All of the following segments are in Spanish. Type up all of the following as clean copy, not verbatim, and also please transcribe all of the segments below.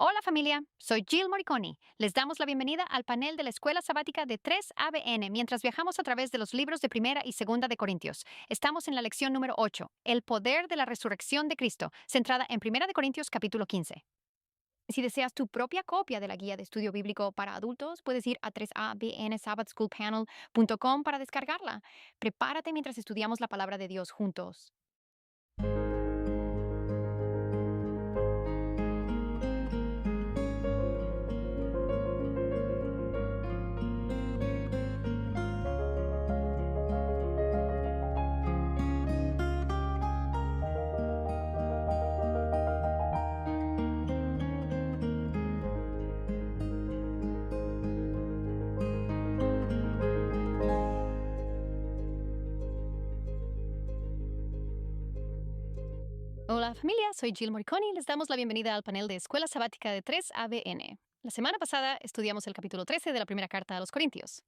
Hola familia, soy Jill Moriconi. Les damos la bienvenida al panel de la Escuela Sabática de 3 ABN mientras viajamos a través de los libros de Primera y Segunda de Corintios. Estamos en la lección número 8, El poder de la resurrección de Cristo, centrada en Primera de Corintios capítulo 15. Si deseas tu propia copia de la guía de estudio bíblico para adultos, puedes ir a 3abnsabbathschoolpanel.com para descargarla. Prepárate mientras estudiamos la palabra de Dios juntos. Hola familia, soy Jill Moriconi y les damos la bienvenida al panel de Escuela Sabática de 3 ABN. La semana pasada estudiamos el capítulo 13 de la primera carta a los Corintios.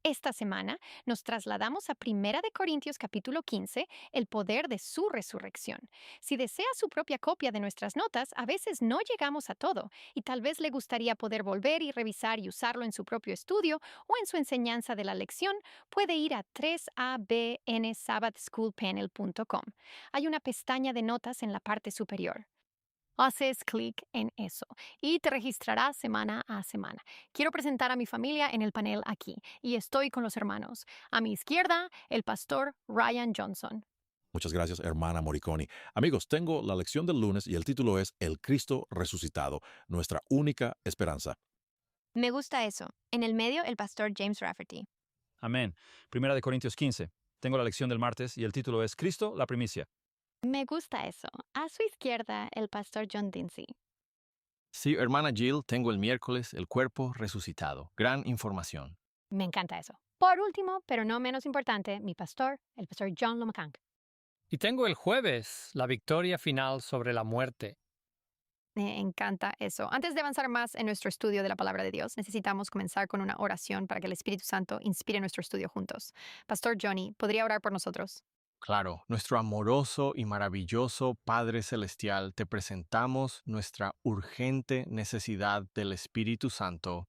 Esta semana nos trasladamos a Primera de Corintios capítulo 15, el poder de su resurrección. Si desea su propia copia de nuestras notas, a veces no llegamos a todo y tal vez le gustaría poder volver y revisar y usarlo en su propio estudio o en su enseñanza de la lección, puede ir a 3abnsabbathschoolpanel.com. Hay una pestaña de notas en la parte superior. Haces clic en eso y te registrarás semana a semana. Quiero presentar a mi familia en el panel aquí y estoy con los hermanos. A mi izquierda, el pastor Ryan Johnson. Muchas gracias, hermana Moriconi. Amigos, tengo la lección del lunes y el título es El Cristo resucitado, nuestra única esperanza. Me gusta eso. En el medio, el pastor James Rafferty. Amén. Primera de Corintios 15. Tengo la lección del martes y el título es Cristo, la primicia. Me gusta eso. A su izquierda, el pastor John Dinsey. Sí, hermana Jill, tengo el miércoles el cuerpo resucitado. Gran información. Me encanta eso. Por último, pero no menos importante, mi pastor, el pastor John Lomacank. Y tengo el jueves, la victoria final sobre la muerte. Me encanta eso. Antes de avanzar más en nuestro estudio de la palabra de Dios, necesitamos comenzar con una oración para que el Espíritu Santo inspire nuestro estudio juntos. Pastor Johnny, ¿podría orar por nosotros? Claro, nuestro amoroso y maravilloso Padre Celestial, te presentamos nuestra urgente necesidad del Espíritu Santo.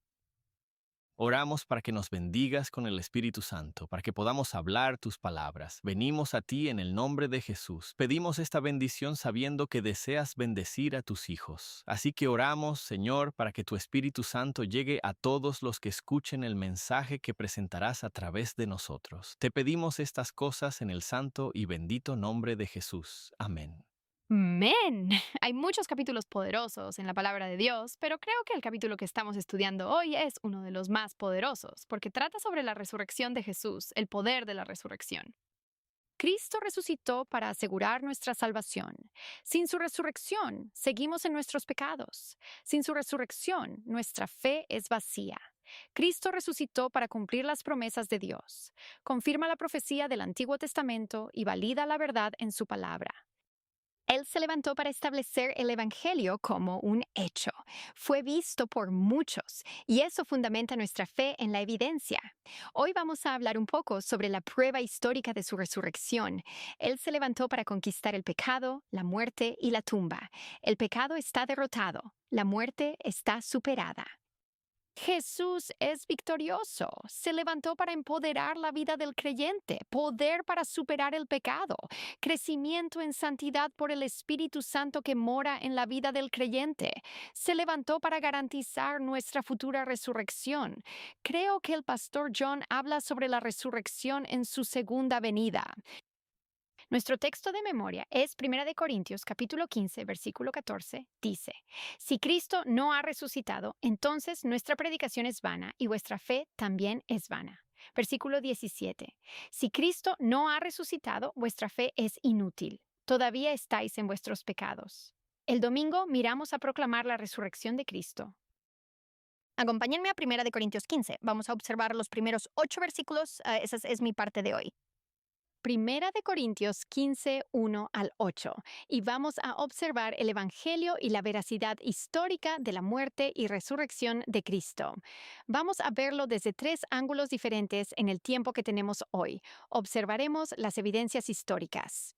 Oramos para que nos bendigas con el Espíritu Santo, para que podamos hablar tus palabras. Venimos a ti en el nombre de Jesús. Pedimos esta bendición sabiendo que deseas bendecir a tus hijos. Así que oramos, Señor, para que tu Espíritu Santo llegue a todos los que escuchen el mensaje que presentarás a través de nosotros. Te pedimos estas cosas en el santo y bendito nombre de Jesús. Amén. ¡Men! Hay muchos capítulos poderosos en la palabra de Dios, pero creo que el capítulo que estamos estudiando hoy es uno de los más poderosos, porque trata sobre la resurrección de Jesús, el poder de la resurrección. Cristo resucitó para asegurar nuestra salvación. Sin su resurrección, seguimos en nuestros pecados. Sin su resurrección, nuestra fe es vacía. Cristo resucitó para cumplir las promesas de Dios. Confirma la profecía del Antiguo Testamento y valida la verdad en su palabra. Él se levantó para establecer el Evangelio como un hecho. Fue visto por muchos, y eso fundamenta nuestra fe en la evidencia. Hoy vamos a hablar un poco sobre la prueba histórica de su resurrección. Él se levantó para conquistar el pecado, la muerte y la tumba. El pecado está derrotado, la muerte está superada. Jesús es victorioso. Se levantó para empoderar la vida del creyente, poder para superar el pecado, crecimiento en santidad por el Espíritu Santo que mora en la vida del creyente. Se levantó para garantizar nuestra futura resurrección. Creo que el pastor John habla sobre la resurrección en su segunda venida. Nuestro texto de memoria es 1 de Corintios capítulo 15, versículo 14. Dice, si Cristo no ha resucitado, entonces nuestra predicación es vana y vuestra fe también es vana. Versículo 17. Si Cristo no ha resucitado, vuestra fe es inútil. Todavía estáis en vuestros pecados. El domingo miramos a proclamar la resurrección de Cristo. Acompáñenme a 1 de Corintios 15. Vamos a observar los primeros 8 versículos. Esa es mi parte de hoy. Primera de Corintios 15, 1 al 8, y vamos a observar el Evangelio y la veracidad histórica de la muerte y resurrección de Cristo. Vamos a verlo desde 3 ángulos diferentes en el tiempo que tenemos hoy. Observaremos las evidencias históricas.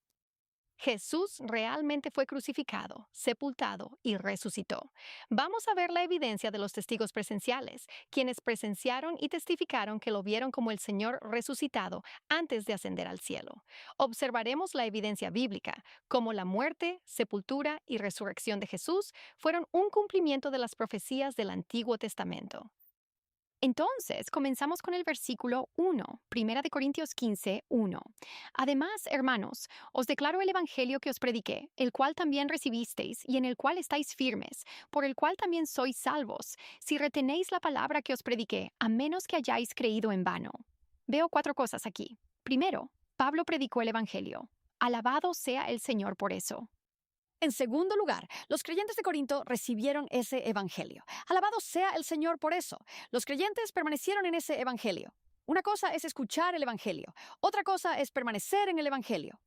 Jesús realmente fue crucificado, sepultado y resucitó. Vamos a ver la evidencia de los testigos presenciales, quienes presenciaron y testificaron que lo vieron como el Señor resucitado antes de ascender al cielo. Observaremos la evidencia bíblica, como la muerte, sepultura y resurrección de Jesús fueron un cumplimiento de las profecías del Antiguo Testamento. Entonces, comenzamos con el versículo 1, 1 1. Además, hermanos, os declaro el Evangelio que os prediqué, el cual también recibisteis y en el cual estáis firmes, por el cual también sois salvos, si retenéis la palabra que os prediqué, a menos que hayáis creído en vano. Veo 4 cosas aquí. Primero, Pablo predicó el Evangelio. Alabado sea el Señor por eso. En segundo lugar, los creyentes de Corinto recibieron ese evangelio. Alabado sea el Señor por eso. Los creyentes permanecieron en ese evangelio. Una cosa es escuchar el evangelio, otra cosa es permanecer en el evangelio.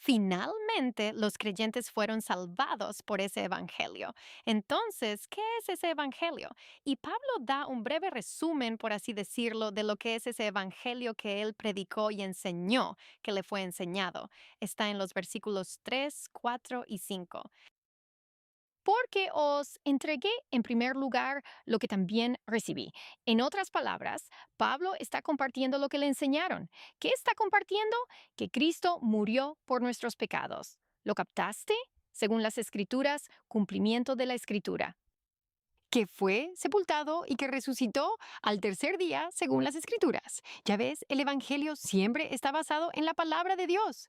Finalmente, los creyentes fueron salvados por ese evangelio. Entonces, ¿qué es ese evangelio? Y Pablo da un breve resumen, por así decirlo, de lo que es ese evangelio que él predicó y enseñó, que le fue enseñado. Está en los versículos 3, 4 y 5. Porque os entregué en primer lugar lo que también recibí. En otras palabras, Pablo está compartiendo lo que le enseñaron. ¿Qué está compartiendo? Que Cristo murió por nuestros pecados. ¿Lo captaste? Según las Escrituras, cumplimiento de la Escritura. Que fue sepultado y que resucitó al tercer día, según las Escrituras. Ya ves, el Evangelio siempre está basado en la palabra de Dios.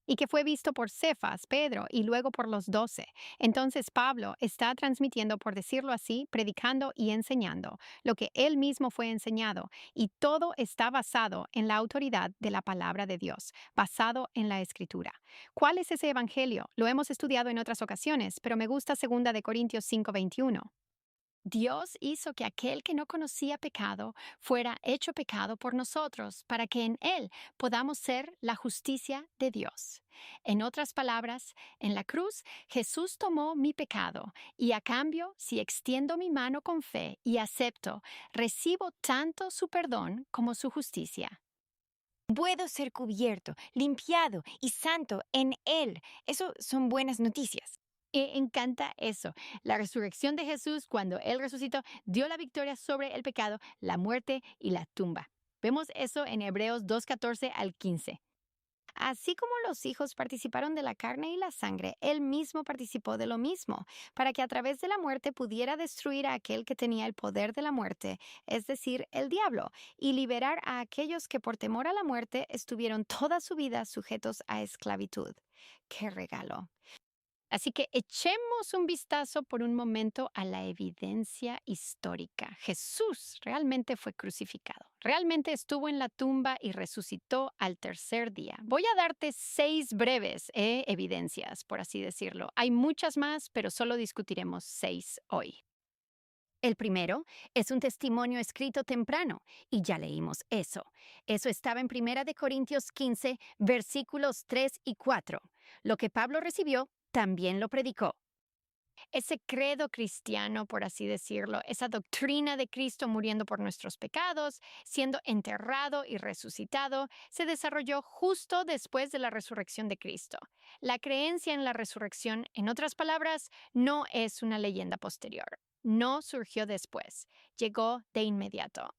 Y que fue visto por Cefas, Pedro y luego por los 12. Entonces Pablo está transmitiendo, por decirlo así, predicando y enseñando lo que él mismo fue enseñado, y todo está basado en la autoridad de la palabra de Dios, basado en la Escritura. ¿Cuál es ese evangelio? Lo hemos estudiado en otras ocasiones, pero me gusta 2 Corintios 5:21. Dios hizo que aquel que no conocía pecado fuera hecho pecado por nosotros, para que en él podamos ser la justicia de Dios. En otras palabras, en la cruz Jesús tomó mi pecado, y a cambio, si extiendo mi mano con fe y acepto, recibo tanto su perdón como su justicia. Puedo ser cubierto, limpiado y santo en Él. Eso son buenas noticias. Me encanta eso. La resurrección de Jesús, cuando Él resucitó, dio la victoria sobre el pecado, la muerte y la tumba. Vemos eso en Hebreos 2:14 al 15. Así como los hijos participaron de la carne y la sangre, Él mismo participó de lo mismo, para que a través de la muerte pudiera destruir a aquel que tenía el poder de la muerte, es decir, el diablo, y liberar a aquellos que por temor a la muerte estuvieron toda su vida sujetos a esclavitud. ¡Qué regalo! Así que echemos un vistazo por un momento a la evidencia histórica. Jesús realmente fue crucificado. Realmente estuvo en la tumba y resucitó al tercer día. Voy a darte 6 breves evidencias, por así decirlo. Hay muchas más, pero solo discutiremos 6 hoy. El primero es un testimonio escrito temprano, y ya leímos eso. Eso estaba en 1 Corintios 15, versículos 3 y 4. Lo que Pablo recibió, también lo predicó. Ese credo cristiano, por así decirlo, esa doctrina de Cristo muriendo por nuestros pecados, siendo enterrado y resucitado, se desarrolló justo después de la resurrección de Cristo. La creencia en la resurrección, en otras palabras, no es una leyenda posterior. No surgió después, llegó de inmediato.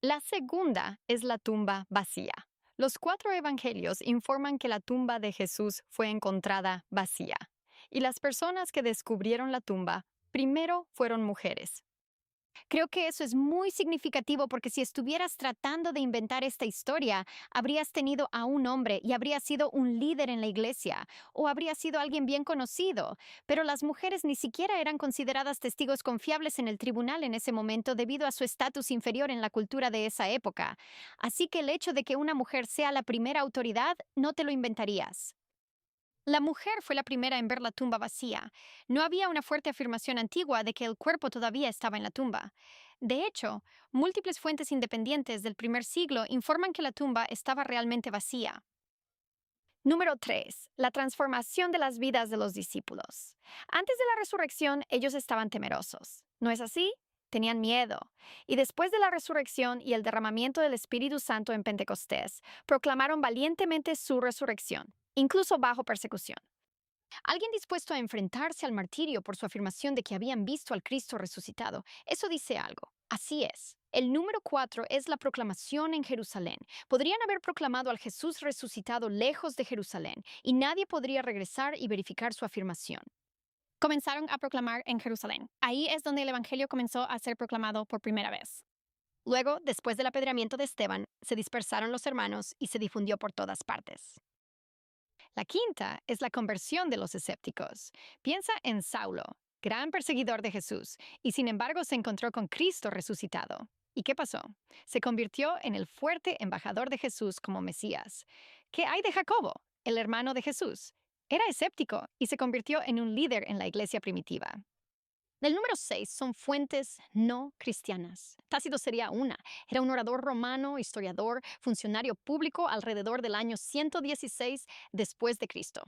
La segunda es la tumba vacía. Los 4 evangelios informan que la tumba de Jesús fue encontrada vacía, y las personas que descubrieron la tumba primero fueron mujeres. Creo que eso es muy significativo porque si estuvieras tratando de inventar esta historia, habrías tenido a un hombre y habría sido un líder en la iglesia o habría sido alguien bien conocido, pero las mujeres ni siquiera eran consideradas testigos confiables en el tribunal en ese momento debido a su estatus inferior en la cultura de esa época. Así que el hecho de que una mujer sea la primera autoridad no te lo inventarías. La mujer fue la primera en ver la tumba vacía. No había una fuerte afirmación antigua de que el cuerpo todavía estaba en la tumba. De hecho, múltiples fuentes independientes del primer siglo informan que la tumba estaba realmente vacía. Número 3. La transformación de las vidas de los discípulos. Antes de la resurrección, ellos estaban temerosos. ¿No es así? Tenían miedo. Y después de la resurrección y el derramamiento del Espíritu Santo en Pentecostés, proclamaron valientemente su resurrección. incluso bajo persecución. Alguien dispuesto a enfrentarse al martirio por su afirmación de que habían visto al Cristo resucitado. Eso dice algo. Así es. El número 4 es la proclamación en Jerusalén. Podrían haber proclamado al Jesús resucitado lejos de Jerusalén, y nadie podría regresar y verificar su afirmación. Comenzaron a proclamar en Jerusalén. Ahí es donde el Evangelio comenzó a ser proclamado por primera vez. Luego, después del apedreamiento de Esteban, se dispersaron los hermanos y se difundió por todas partes. La quinta es la conversión de los escépticos. Piensa en Saulo, gran perseguidor de Jesús, y sin embargo se encontró con Cristo resucitado. ¿Y qué pasó? Se convirtió en el fuerte embajador de Jesús como Mesías. ¿Qué hay de Jacobo, el hermano de Jesús? Era escéptico y se convirtió en un líder en la iglesia primitiva. El número 6 son fuentes no cristianas. Tácito sería una. Era un orador romano, historiador, funcionario público alrededor del año 116 después de Cristo.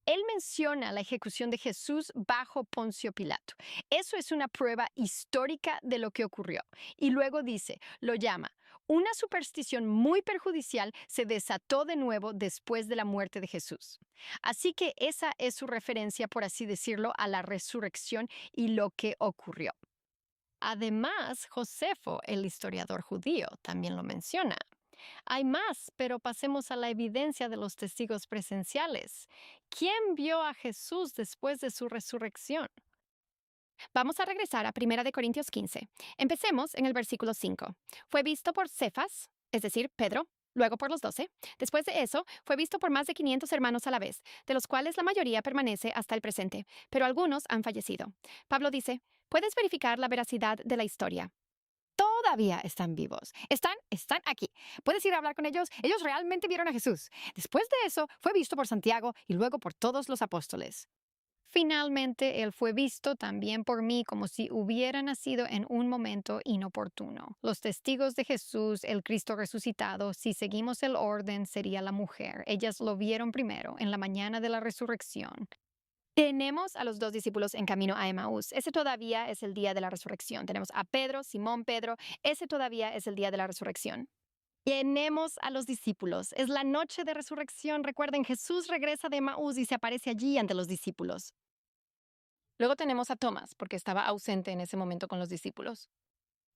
Él menciona la ejecución de Jesús bajo Poncio Pilato. Eso es una prueba histórica de lo que ocurrió. Y luego dice, lo llama, una superstición muy perjudicial se desató de nuevo después de la muerte de Jesús. Así que esa es su referencia, por así decirlo, a la resurrección y lo que ocurrió. Además, Josefo, el historiador judío, también lo menciona. Hay más, pero pasemos a la evidencia de los testigos presenciales. ¿Quién vio a Jesús después de su resurrección? Vamos a regresar a 1 Corintios 15. Empecemos en el versículo 5. Fue visto por Cefas, es decir, Pedro, luego por los 12. Después de eso, fue visto por más de 500 hermanos a la vez, de los cuales la mayoría permanece hasta el presente, pero algunos han fallecido. Pablo dice, puedes verificar la veracidad de la historia. Todavía están vivos. Están aquí. Puedes ir a hablar con ellos. Ellos realmente vieron a Jesús. Después de eso, fue visto por Santiago y luego por todos los apóstoles. Finalmente, él fue visto también por mí como si hubiera nacido en un momento inoportuno. Los testigos de Jesús, el Cristo resucitado, si seguimos el orden, sería la mujer. Ellas lo vieron primero, en la mañana de la resurrección. Tenemos a los 2 discípulos en camino a Emaús. Ese todavía es el día de la resurrección. Tenemos a Pedro, Simón Pedro. Ese todavía es el día de la resurrección. Tenemos a los discípulos. Es la noche de resurrección. Recuerden, Jesús regresa de Emaús y se aparece allí ante los discípulos. Luego tenemos a Tomás, porque estaba ausente en ese momento con los discípulos.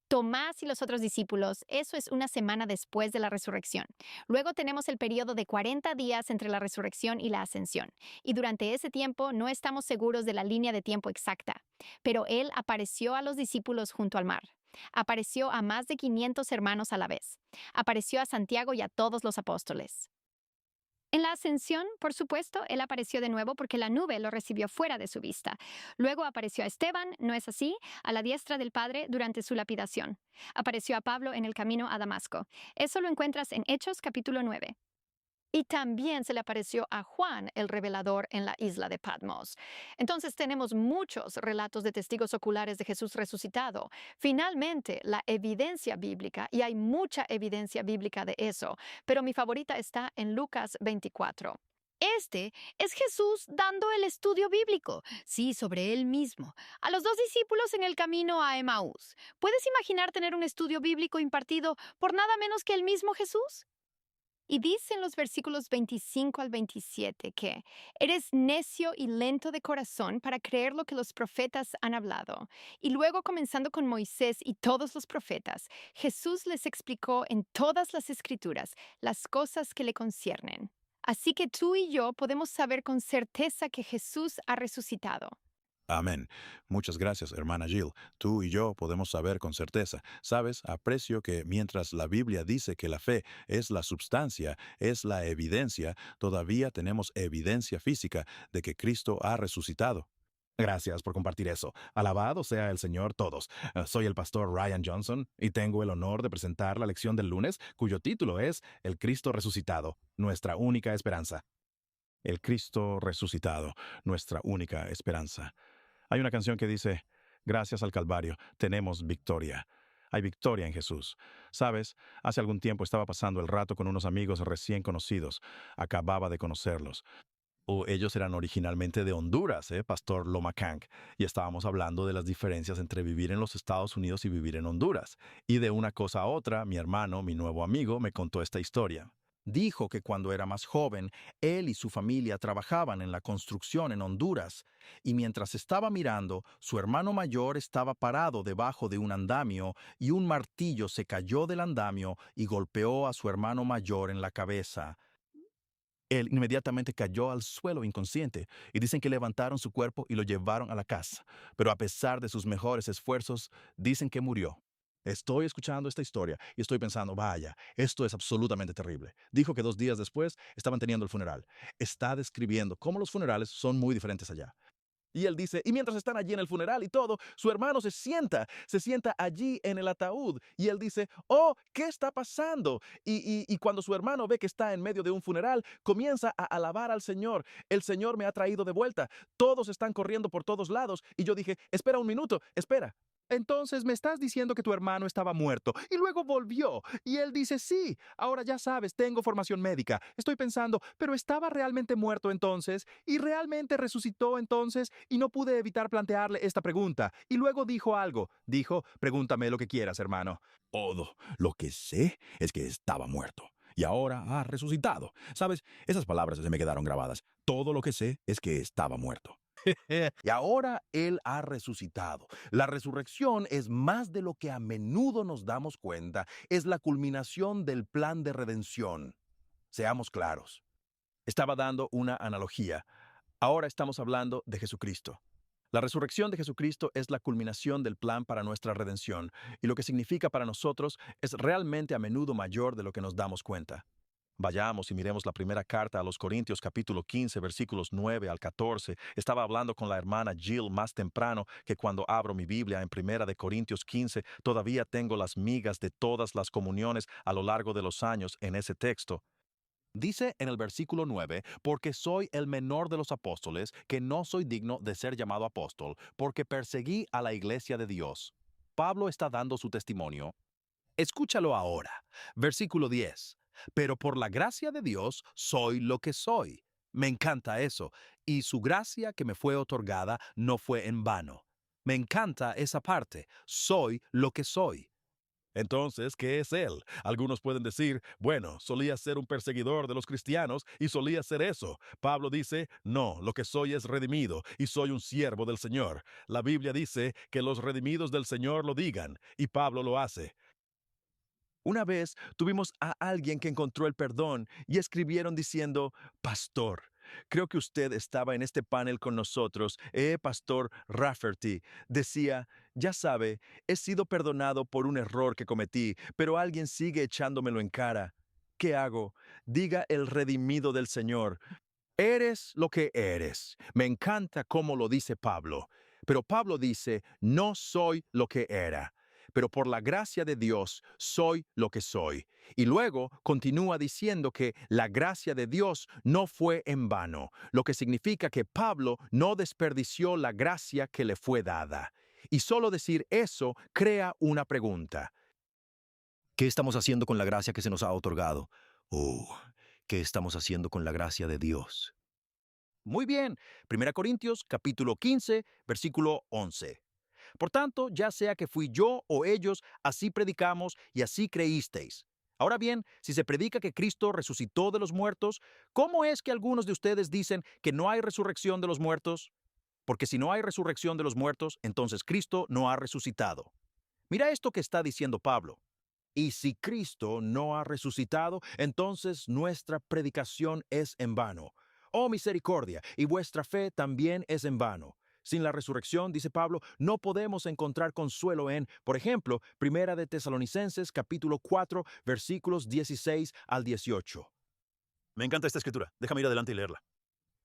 Tomás y los otros discípulos, eso es una semana después de la resurrección. Luego tenemos el periodo de 40 días entre la resurrección y la ascensión. Y durante ese tiempo no estamos seguros de la línea de tiempo exacta. Pero él apareció a los discípulos junto al mar. Apareció a más de 500 hermanos a la vez. Apareció a Santiago y a todos los apóstoles. En la ascensión, por supuesto, él apareció de nuevo porque la nube lo recibió fuera de su vista. Luego apareció a Esteban, ¿no es así?, a la diestra del Padre durante su lapidación. Apareció a Pablo en el camino a Damasco. Eso lo encuentras en Hechos capítulo 9. Y también se le apareció a Juan, el revelador, en la isla de Patmos. Entonces tenemos muchos relatos de testigos oculares de Jesús resucitado. Finalmente, la evidencia bíblica, y hay mucha evidencia bíblica de eso, pero mi favorita está en Lucas 24. Este es Jesús dando el estudio bíblico, sí, sobre él mismo, a los 2 discípulos en el camino a Emaús. ¿Puedes imaginar tener un estudio bíblico impartido por nada menos que el mismo Jesús? Y dice en los versículos 25 al 27 que eres necio y lento de corazón para creer lo que los profetas han hablado. Y luego, comenzando con Moisés y todos los profetas, Jesús les explicó en todas las escrituras las cosas que le conciernen. Así que tú y yo podemos saber con certeza que Jesús ha resucitado. Amén. Muchas gracias, hermana Jill. Tú y yo podemos saber con certeza. Sabes, aprecio que mientras la Biblia dice que la fe es la substancia, es la evidencia, todavía tenemos evidencia física de que Cristo ha resucitado. Gracias por compartir eso. Alabado sea el Señor todos. Soy el pastor Ryan Johnson y tengo el honor de presentar la lección del lunes, cuyo título es El Cristo resucitado, nuestra única esperanza. El Cristo resucitado, nuestra única esperanza. Hay una canción que dice, gracias al Calvario, tenemos victoria. Hay victoria en Jesús. Sabes, hace algún tiempo estaba pasando el rato con unos amigos recién conocidos. Acababa de conocerlos. Ellos eran originalmente de Honduras, Pastor Loma Cank, y estábamos hablando de las diferencias entre vivir en los Estados Unidos y vivir en Honduras. Y de una cosa a otra, mi hermano, mi nuevo amigo, me contó esta historia. Dijo que cuando era más joven, él y su familia trabajaban en la construcción en Honduras, y mientras estaba mirando, su hermano mayor estaba parado debajo de un andamio y un martillo se cayó del andamio y golpeó a su hermano mayor en la cabeza. Él inmediatamente cayó al suelo inconsciente y dicen que levantaron su cuerpo y lo llevaron a la casa. Pero a pesar de sus mejores esfuerzos, dicen que murió. Estoy escuchando esta historia y estoy pensando, vaya, esto es absolutamente terrible. Dijo que 2 días después estaban teniendo el funeral. Está describiendo cómo los funerales son muy diferentes allá. Y él dice, y mientras están allí en el funeral y todo, su hermano se sienta allí en el ataúd. Y él dice, oh, ¿qué está pasando? Y cuando su hermano ve que está en medio de un funeral, comienza a alabar al Señor. El Señor me ha traído de vuelta. Todos están corriendo por todos lados. Y yo dije, espera un minuto, espera. Entonces me estás diciendo que tu hermano estaba muerto y luego volvió. Y él dice, sí, ahora ya sabes, tengo formación médica. Estoy pensando, pero ¿estaba realmente muerto entonces? ¿Y realmente resucitó entonces? Y no pude evitar plantearle esta pregunta. Y luego dijo algo. Dijo, pregúntame lo que quieras, hermano. Todo lo que sé es que estaba muerto. Y ahora ha resucitado. ¿Sabes? Esas palabras se me quedaron grabadas. Todo lo que sé es que estaba muerto. Y ahora Él ha resucitado. La resurrección es más de lo que a menudo nos damos cuenta. Es la culminación del plan de redención. Seamos claros. Estaba dando una analogía. Ahora estamos hablando de Jesucristo. La resurrección de Jesucristo es la culminación del plan para nuestra redención, y lo que significa para nosotros es realmente a menudo mayor de lo que nos damos cuenta. Vayamos y miremos la primera carta a los Corintios capítulo 15, versículos 9 al 14. Estaba hablando con la hermana Jill más temprano que cuando abro mi Biblia en primera de Corintios 15, todavía tengo las migas de todas las comuniones a lo largo de los años en ese texto. Dice en el versículo 9, porque soy el menor de los apóstoles, que no soy digno de ser llamado apóstol, porque perseguí a la iglesia de Dios. Pablo está dando su testimonio. Escúchalo ahora. Versículo 10. Pero por la gracia de Dios soy lo que soy. Me encanta eso. Y su gracia que me fue otorgada no fue en vano. Me encanta esa parte. Soy lo que soy. Entonces, ¿qué es él? Algunos pueden decir, bueno, solía ser un perseguidor de los cristianos y solía ser eso. Pablo dice, no, lo que soy es redimido y soy un siervo del Señor. La Biblia dice que los redimidos del Señor lo digan y Pablo lo hace. Una vez tuvimos a alguien que encontró el perdón y escribieron diciendo, Pastor, creo que usted estaba en este panel con nosotros, Pastor Rafferty. Decía, ya sabe, he sido perdonado por un error que cometí, pero alguien sigue echándomelo en cara. ¿Qué hago? Diga el redimido del Señor. Eres lo que eres. Me encanta cómo lo dice Pablo. Pero Pablo dice, no soy lo que era, pero por la gracia de Dios soy lo que soy. Y luego continúa diciendo que la gracia de Dios no fue en vano, lo que significa que Pablo no desperdició la gracia que le fue dada. Y solo decir eso crea una pregunta. ¿Qué estamos haciendo con la gracia que se nos ha otorgado? ¿Qué estamos haciendo con la gracia de Dios? Muy bien, 1 Corintios capítulo 15, versículo 11. Por tanto, ya sea que fui yo o ellos, así predicamos y así creísteis. Ahora bien, si se predica que Cristo resucitó de los muertos, ¿cómo es que algunos de ustedes dicen que no hay resurrección de los muertos? Porque si no hay resurrección de los muertos, entonces Cristo no ha resucitado. Mira esto que está diciendo Pablo. Y si Cristo no ha resucitado, entonces nuestra predicación es en vano. Oh misericordia, y vuestra fe también es en vano. Sin la resurrección, dice Pablo, no podemos encontrar consuelo en, por ejemplo, Primera de Tesalonicenses, capítulo 4, versículos 16 al 18. Me encanta esta escritura. Déjame ir adelante y leerla.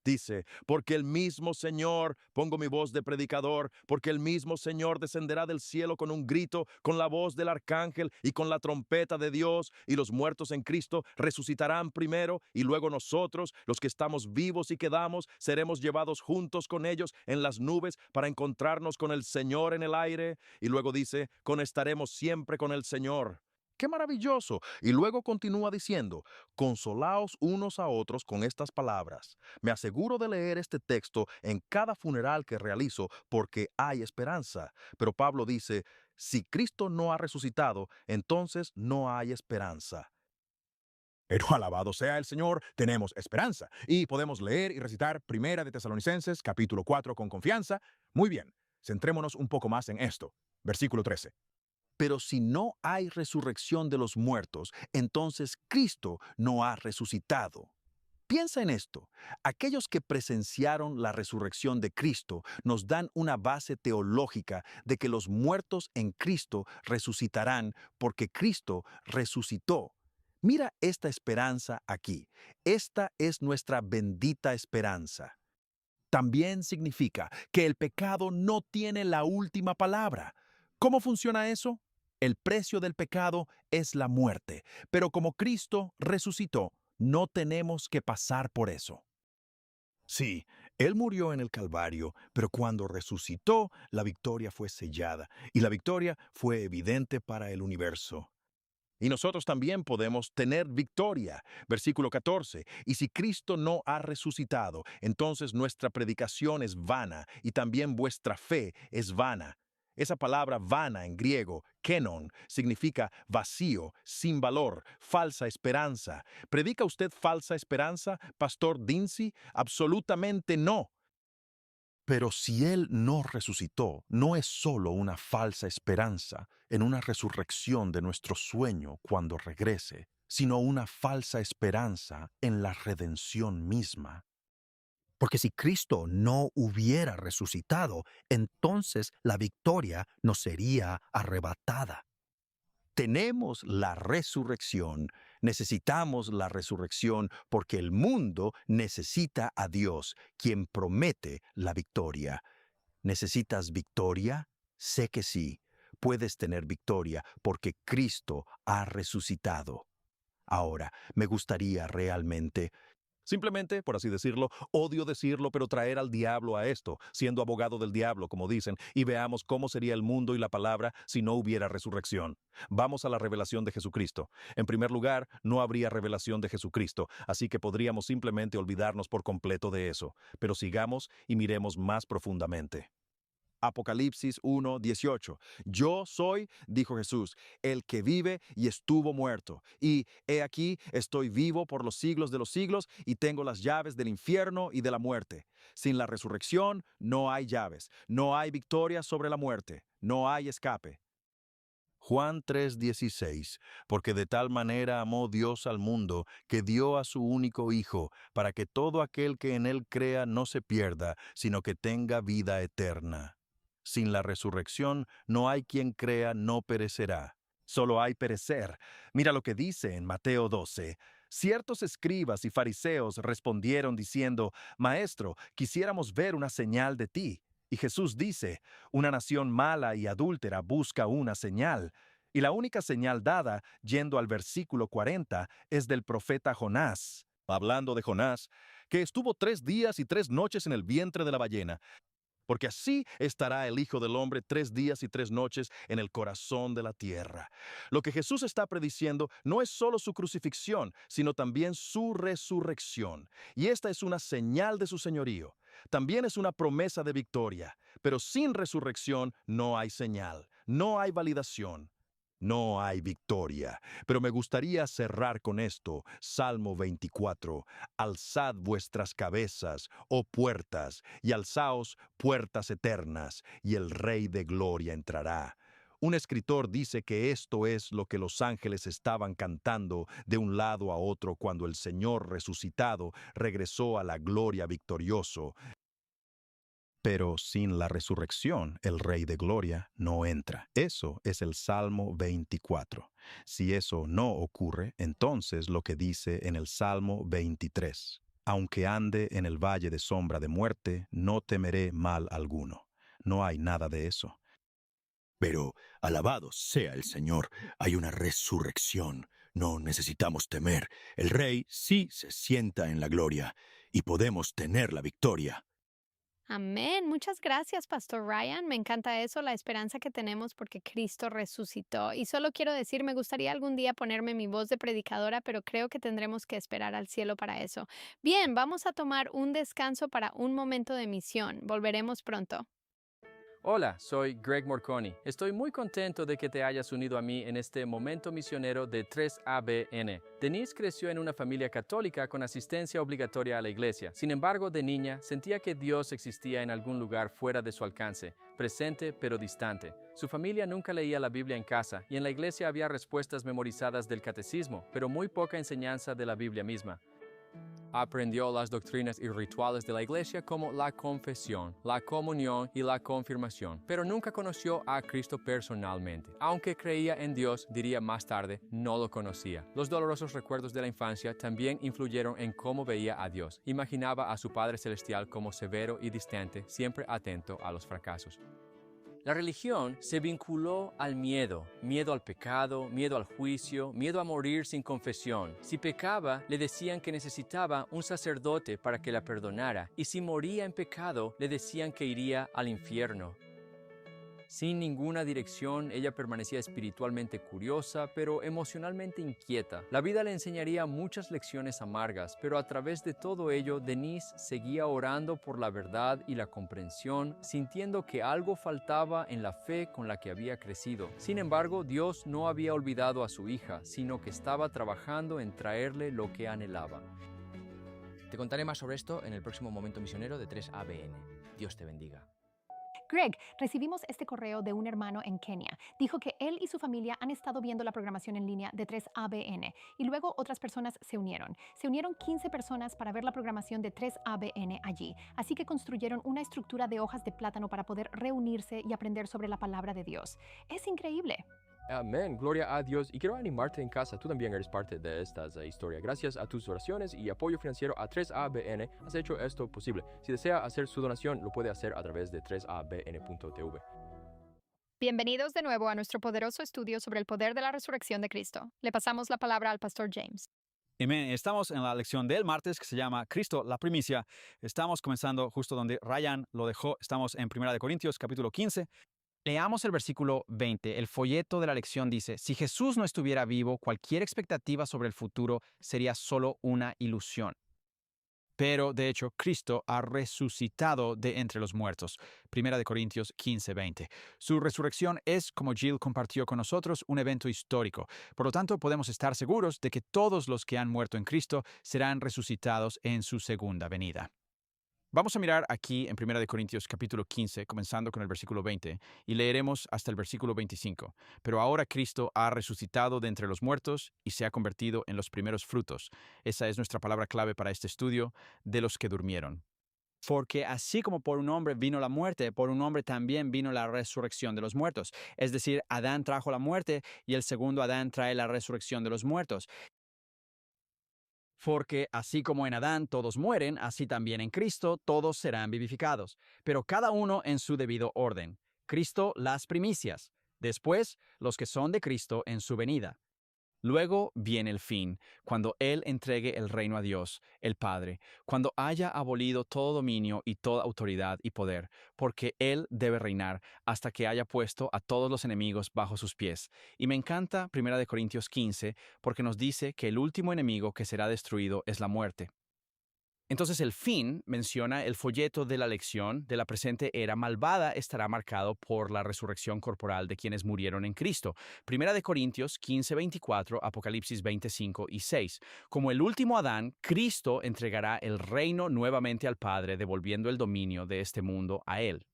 Dice, porque el mismo Señor, pongo mi voz de predicador, porque el mismo Señor descenderá del cielo con un grito, con la voz del arcángel y con la trompeta de Dios, y los muertos en Cristo resucitarán primero, y luego nosotros, los que estamos vivos y quedamos, seremos llevados juntos con ellos en las nubes para encontrarnos con el Señor en el aire. Y luego dice, estaremos siempre con el Señor. ¡Qué maravilloso! Y luego continúa diciendo, consolaos unos a otros con estas palabras. Me aseguro de leer este texto en cada funeral que realizo porque hay esperanza. Pero Pablo dice, si Cristo no ha resucitado, entonces no hay esperanza. Pero alabado sea el Señor, tenemos esperanza y podemos leer y recitar Primera de Tesalonicenses, capítulo 4 con confianza. Muy bien, centrémonos un poco más en esto. Versículo 13. Pero si no hay resurrección de los muertos, entonces Cristo no ha resucitado. Piensa en esto. Aquellos que presenciaron la resurrección de Cristo nos dan una base teológica de que los muertos en Cristo resucitarán porque Cristo resucitó. Mira esta esperanza aquí. Esta es nuestra bendita esperanza. También significa que el pecado no tiene la última palabra. ¿Cómo funciona eso? El precio del pecado es la muerte, pero como Cristo resucitó, no tenemos que pasar por eso. Sí, Él murió en el Calvario, pero cuando resucitó, la victoria fue sellada, y la victoria fue evidente para el universo. Y nosotros también podemos tener victoria. Versículo 14. Y si Cristo no ha resucitado, entonces nuestra predicación es vana y también vuestra fe es vana. Esa palabra vana en griego, kenon, significa vacío, sin valor, falsa esperanza. ¿Predica usted falsa esperanza, Pastor Dincy? Absolutamente no. Pero si Él no resucitó, no es solo una falsa esperanza en una resurrección de nuestro sueño cuando regrese, sino una falsa esperanza en la redención misma. Porque si Cristo no hubiera resucitado, entonces la victoria nos sería arrebatada. Tenemos la resurrección, necesitamos la resurrección porque el mundo necesita a Dios, quien promete la victoria. ¿Necesitas victoria? Sé que sí. Puedes tener victoria porque Cristo ha resucitado. Ahora, me gustaría realmente, simplemente, por así decirlo, odio decirlo, pero traer al diablo a esto, siendo abogado del diablo, como dicen, y veamos cómo sería el mundo y la palabra si no hubiera resurrección. Vamos a la revelación de Jesucristo. En primer lugar, no habría revelación de Jesucristo, así que podríamos simplemente olvidarnos por completo de eso. Pero sigamos y miremos más profundamente. Apocalipsis 1:18. Yo soy, dijo Jesús, el que vive y estuvo muerto. Y he aquí, estoy vivo por los siglos de los siglos y tengo las llaves del infierno y de la muerte. Sin la resurrección no hay llaves, no hay victoria sobre la muerte, no hay escape. Juan 3:16, porque de tal manera amó Dios al mundo, que dio a su único Hijo, para que todo aquel que en él crea no se pierda, sino que tenga vida eterna. Sin la resurrección, no hay quien crea no perecerá. Solo hay perecer. Mira lo que dice en Mateo 12. Ciertos escribas y fariseos respondieron diciendo, Maestro, quisiéramos ver una señal de ti. Y Jesús dice, una nación mala y adúltera busca una señal. Y la única señal dada, yendo al versículo 40, es del profeta Jonás. Hablando de Jonás, que estuvo 3 días y 3 noches en el vientre de la ballena. Porque así estará el Hijo del Hombre 3 días y 3 noches en el corazón de la tierra. Lo que Jesús está prediciendo no es solo su crucifixión, sino también su resurrección. Y esta es una señal de su señorío. También es una promesa de victoria. Pero sin resurrección no hay señal, no hay validación. No hay victoria. Pero me gustaría cerrar con esto. Salmo 24. Alzad vuestras cabezas, oh puertas, y alzaos puertas eternas, y el Rey de Gloria entrará. Un escritor dice que esto es lo que los ángeles estaban cantando de un lado a otro cuando el Señor resucitado regresó a la gloria victorioso. Pero sin la resurrección, el Rey de Gloria no entra. Eso es el Salmo 24. Si eso no ocurre, entonces lo que dice en el Salmo 23. Aunque ande en el valle de sombra de muerte, no temeré mal alguno. No hay nada de eso. Pero, alabado sea el Señor, hay una resurrección. No necesitamos temer. El Rey sí se sienta en la gloria y podemos tener la victoria. Amén. Muchas gracias, Pastor Ryan. Me encanta eso, la esperanza que tenemos porque Cristo resucitó. Y solo quiero decir, me gustaría algún día ponerme mi voz de predicadora, pero creo que tendremos que esperar al cielo para eso. Bien, vamos a tomar un descanso para un momento de misión. Volveremos pronto. Hola, soy Greg Morconi. Estoy muy contento de que te hayas unido a mí en este momento misionero de 3ABN. Denise creció en una familia católica con asistencia obligatoria a la iglesia. Sin embargo, de niña, sentía que Dios existía en algún lugar fuera de su alcance, presente pero distante. Su familia nunca leía la Biblia en casa y en la iglesia había respuestas memorizadas del catecismo, pero muy poca enseñanza de la Biblia misma. Aprendió las doctrinas y rituales de la iglesia como la confesión, la comunión y la confirmación, pero nunca conoció a Cristo personalmente. Aunque creía en Dios, diría más tarde, no lo conocía. Los dolorosos recuerdos de la infancia también influyeron en cómo veía a Dios. Imaginaba a su Padre Celestial como severo y distante, siempre atento a los fracasos. La religión se vinculó al miedo al pecado, miedo al juicio, miedo a morir sin confesión. Si pecaba, le decían que necesitaba un sacerdote para que la perdonara, y si moría en pecado, le decían que iría al infierno. Sin ninguna dirección, ella permanecía espiritualmente curiosa, pero emocionalmente inquieta. La vida le enseñaría muchas lecciones amargas, pero a través de todo ello, Denise seguía orando por la verdad y la comprensión, sintiendo que algo faltaba en la fe con la que había crecido. Sin embargo, Dios no había olvidado a su hija, sino que estaba trabajando en traerle lo que anhelaba. Te contaré más sobre esto en el próximo momento misionero de 3ABN. Dios te bendiga. Greg, recibimos este correo de un hermano en Kenia. Dijo que él y su familia han estado viendo la programación en línea de 3ABN y luego otras personas se unieron. Se unieron 15 personas para ver la programación de 3ABN allí, así que construyeron una estructura de hojas de plátano para poder reunirse y aprender sobre la palabra de Dios. Es increíble. Amén, gloria a Dios. Y quiero animarte en casa, tú también eres parte de esta historia. Gracias a tus oraciones y apoyo financiero a 3ABN, has hecho esto posible. Si desea hacer su donación, lo puede hacer a través de 3abn.tv. Bienvenidos de nuevo a nuestro poderoso estudio sobre el poder de la resurrección de Cristo. Le pasamos la palabra al pastor James. Amén. Estamos en la lección del martes que se llama Cristo, la primicia. Estamos comenzando justo donde Ryan lo dejó. Estamos en 1 Corintios, capítulo 15. Leamos el versículo 20. El folleto de la lección dice, si Jesús no estuviera vivo, cualquier expectativa sobre el futuro sería solo una ilusión. Pero, de hecho, Cristo ha resucitado de entre los muertos. 1 Corintios 15:20. Su resurrección es, como Jill compartió con nosotros, un evento histórico. Por lo tanto, podemos estar seguros de que todos los que han muerto en Cristo serán resucitados en su segunda venida. Vamos a mirar aquí en 1 Corintios capítulo 15, comenzando con el versículo 20, y leeremos hasta el versículo 25. Pero ahora Cristo ha resucitado de entre los muertos y se ha convertido en los primeros frutos. Esa es nuestra palabra clave para este estudio, de los que durmieron. Porque así como por un hombre vino la muerte, por un hombre también vino la resurrección de los muertos. Es decir, Adán trajo la muerte y el segundo Adán trae la resurrección de los muertos. Porque así como en Adán todos mueren, así también en Cristo todos serán vivificados, pero cada uno en su debido orden. Cristo las primicias, después los que son de Cristo en su venida. Luego viene el fin, cuando Él entregue el reino a Dios, el Padre, cuando haya abolido todo dominio y toda autoridad y poder, porque Él debe reinar hasta que haya puesto a todos los enemigos bajo sus pies. Y me encanta 1 Corintios 15, porque nos dice que el último enemigo que será destruido es la muerte. Entonces el fin menciona el folleto de la lección de la presente era malvada estará marcado por la resurrección corporal de quienes murieron en Cristo. 1 Corintios 15:24, Apocalipsis 25 y 6. Como el último Adán, Cristo entregará el reino nuevamente al Padre, devolviendo el dominio de este mundo a Él.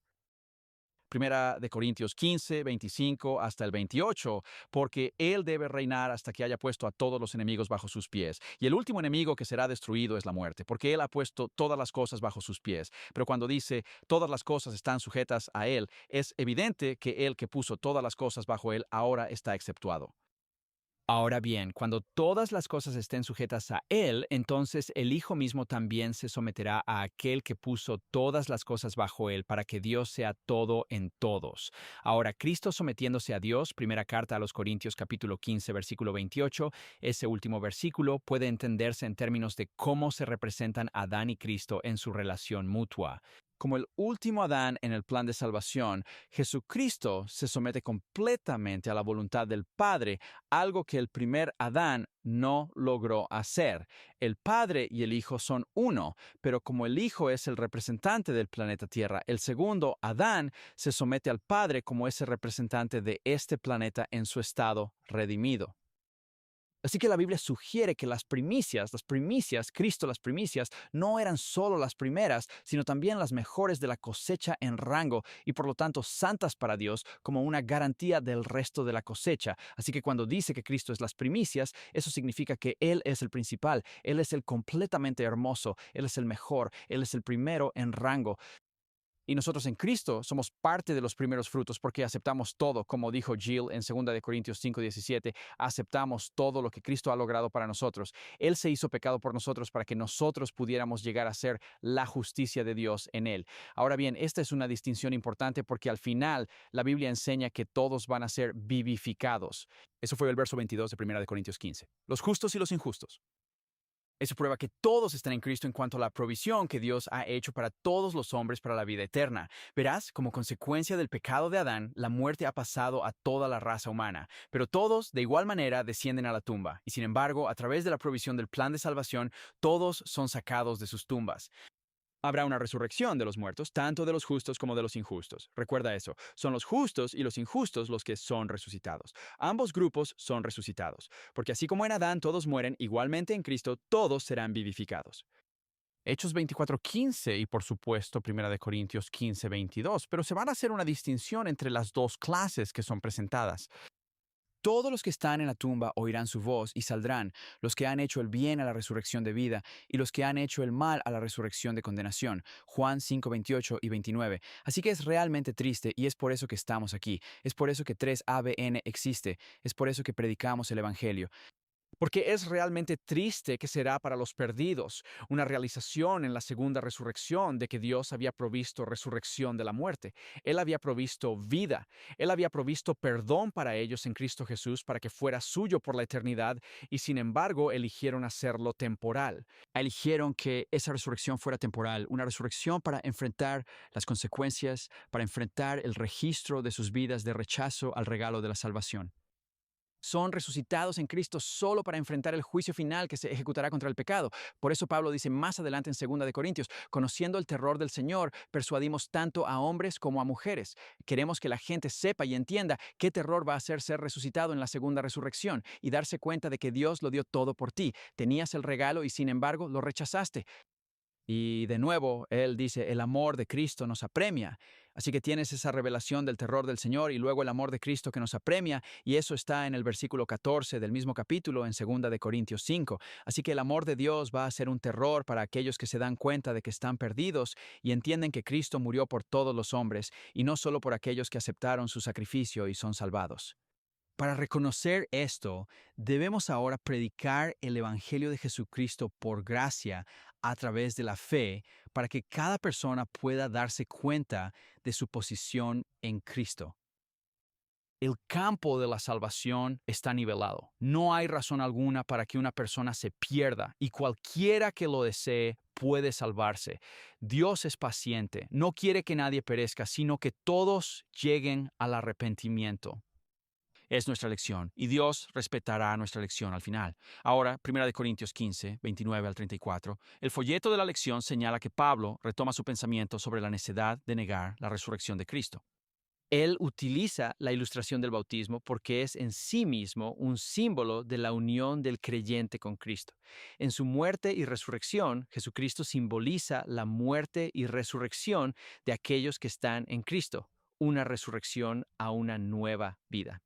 1 Corintios 15, 25 hasta el 28, porque Él debe reinar hasta que haya puesto a todos los enemigos bajo sus pies. Y el último enemigo que será destruido es la muerte, porque Él ha puesto todas las cosas bajo sus pies. Pero cuando dice todas las cosas están sujetas a Él, es evidente que Él que puso todas las cosas bajo Él ahora está exceptuado. Ahora bien, cuando todas las cosas estén sujetas a Él, entonces el Hijo mismo también se someterá a aquel que puso todas las cosas bajo Él, para que Dios sea todo en todos. Ahora, Cristo sometiéndose a Dios, primera carta a los Corintios capítulo 15, versículo 28, ese último versículo puede entenderse en términos de cómo se representan Adán y Cristo en su relación mutua. Como el último Adán en el plan de salvación, Jesucristo se somete completamente a la voluntad del Padre, algo que el primer Adán no logró hacer. El Padre y el Hijo son uno, pero como el Hijo es el representante del planeta Tierra, el segundo Adán se somete al Padre como ese representante de este planeta en su estado redimido. Así que la Biblia sugiere que las primicias, Cristo, las primicias, no eran solo las primeras, sino también las mejores de la cosecha en rango y por lo tanto santas para Dios como una garantía del resto de la cosecha. Así que cuando dice que Cristo es las primicias, eso significa que Él es el principal, Él es el completamente hermoso, Él es el mejor, Él es el primero en rango. Y nosotros en Cristo somos parte de los primeros frutos porque aceptamos todo, como dijo Jill en 2 Corintios 5:17, aceptamos todo lo que Cristo ha logrado para nosotros. Él se hizo pecado por nosotros para que nosotros pudiéramos llegar a ser la justicia de Dios en Él. Ahora bien, esta es una distinción importante porque al final la Biblia enseña que todos van a ser vivificados. Eso fue el verso 22 de 1 Corintios 15. Los justos y los injustos. Eso prueba que todos están en Cristo en cuanto a la provisión que Dios ha hecho para todos los hombres para la vida eterna. Verás, como consecuencia del pecado de Adán, la muerte ha pasado a toda la raza humana, pero todos de igual manera descienden a la tumba, y sin embargo, a través de la provisión del plan de salvación, todos son sacados de sus tumbas. Habrá una resurrección de los muertos, tanto de los justos como de los injustos. Recuerda eso, son los justos y los injustos los que son resucitados. Ambos grupos son resucitados, porque así como en Adán todos mueren, igualmente en Cristo todos serán vivificados. Hechos 24:15 y por supuesto 1 Corintios 15:22, pero se van a hacer una distinción entre las dos clases que son presentadas. Todos los que están en la tumba oirán su voz y saldrán, los que han hecho el bien a la resurrección de vida y los que han hecho el mal a la resurrección de condenación. Juan 5:28 y 29. Así que es realmente triste y es por eso que estamos aquí. Es por eso que 3ABN existe. Es por eso que predicamos el Evangelio. Porque es realmente triste que será para los perdidos una realización en la segunda resurrección de que Dios había provisto resurrección de la muerte. Él había provisto vida. Él había provisto perdón para ellos en Cristo Jesús para que fuera suyo por la eternidad y sin embargo eligieron hacerlo temporal. Eligieron que esa resurrección fuera temporal, una resurrección para enfrentar las consecuencias, para enfrentar el registro de sus vidas de rechazo al regalo de la salvación. Son resucitados en Cristo solo para enfrentar el juicio final que se ejecutará contra el pecado. Por eso Pablo dice más adelante en 2 Corintios, conociendo el terror del Señor, persuadimos tanto a hombres como a mujeres. Queremos que la gente sepa y entienda qué terror va a hacer ser resucitado en la segunda resurrección y darse cuenta de que Dios lo dio todo por ti. Tenías el regalo y sin embargo lo rechazaste. Y de nuevo, él dice, el amor de Cristo nos apremia. Así que tienes esa revelación del terror del Señor y luego el amor de Cristo que nos apremia, y eso está en el versículo 14 del mismo capítulo en 2 Corintios 5. Así que el amor de Dios va a ser un terror para aquellos que se dan cuenta de que están perdidos y entienden que Cristo murió por todos los hombres y no solo por aquellos que aceptaron su sacrificio y son salvados. Para reconocer esto, debemos ahora predicar el Evangelio de Jesucristo por gracia a través de la fe para que cada persona pueda darse cuenta de su posición en Cristo. El campo de la salvación está nivelado. No hay razón alguna para que una persona se pierda y cualquiera que lo desee puede salvarse. Dios es paciente, no quiere que nadie perezca, sino que todos lleguen al arrepentimiento. Es nuestra elección y Dios respetará nuestra elección al final. Ahora, 1 Corintios 15, 29 al 34, el folleto de la lección señala que Pablo retoma su pensamiento sobre la necesidad de negar la resurrección de Cristo. Él utiliza la ilustración del bautismo porque es en sí mismo un símbolo de la unión del creyente con Cristo. En su muerte y resurrección, Jesucristo simboliza la muerte y resurrección de aquellos que están en Cristo, una resurrección a una nueva vida.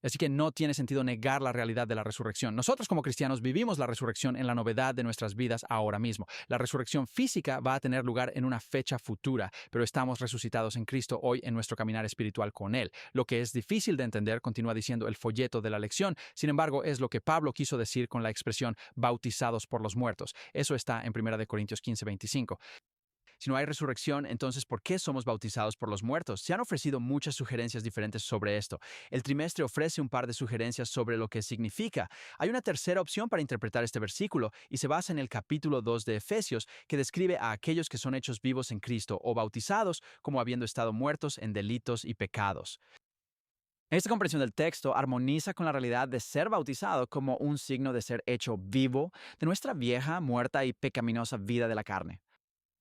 Así que no tiene sentido negar la realidad de la resurrección. Nosotros como cristianos vivimos la resurrección en la novedad de nuestras vidas ahora mismo. La resurrección física va a tener lugar en una fecha futura, pero estamos resucitados en Cristo hoy en nuestro caminar espiritual con Él. Lo que es difícil de entender, continúa diciendo el folleto de la lección, sin embargo, es lo que Pablo quiso decir con la expresión bautizados por los muertos. Eso está en 1 Corintios 15, 25. Si no hay resurrección, entonces ¿por qué somos bautizados por los muertos? Se han ofrecido muchas sugerencias diferentes sobre esto. El trimestre ofrece un par de sugerencias sobre lo que significa. Hay una tercera opción para interpretar este versículo y se basa en el capítulo 2 de Efesios, que describe a aquellos que son hechos vivos en Cristo o bautizados como habiendo estado muertos en delitos y pecados. Esta comprensión del texto armoniza con la realidad de ser bautizado como un signo de ser hecho vivo de nuestra vieja, muerta y pecaminosa vida de la carne.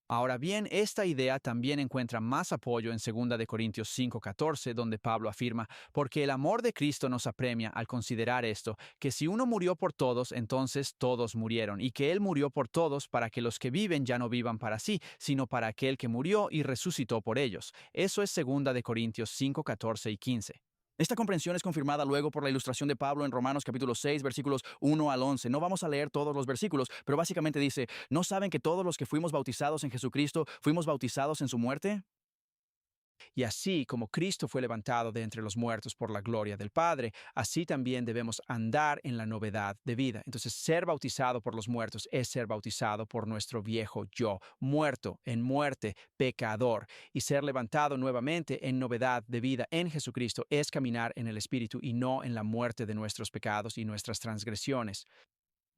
Ahora bien, esta idea también encuentra más apoyo en 2 Corintios 5:14, donde Pablo afirma, porque el amor de Cristo nos apremia al considerar esto, que si uno murió por todos, entonces todos murieron, y que Él murió por todos para que los que viven ya no vivan para sí, sino para aquel que murió y resucitó por ellos. Eso es 2 Corintios 5:14 y 15. Esta comprensión es confirmada luego por la ilustración de Pablo en Romanos capítulo 6, versículos 1 al 11. No vamos a leer todos los versículos, pero básicamente dice, ¿no saben que todos los que fuimos bautizados en Jesucristo fuimos bautizados en su muerte? Y así como Cristo fue levantado de entre los muertos por la gloria del Padre, así también debemos andar en la novedad de vida. Entonces, ser bautizado por los muertos es ser bautizado por nuestro viejo yo, muerto en muerte, pecador. Y ser levantado nuevamente en novedad de vida en Jesucristo es caminar en el Espíritu y no en la muerte de nuestros pecados y nuestras transgresiones.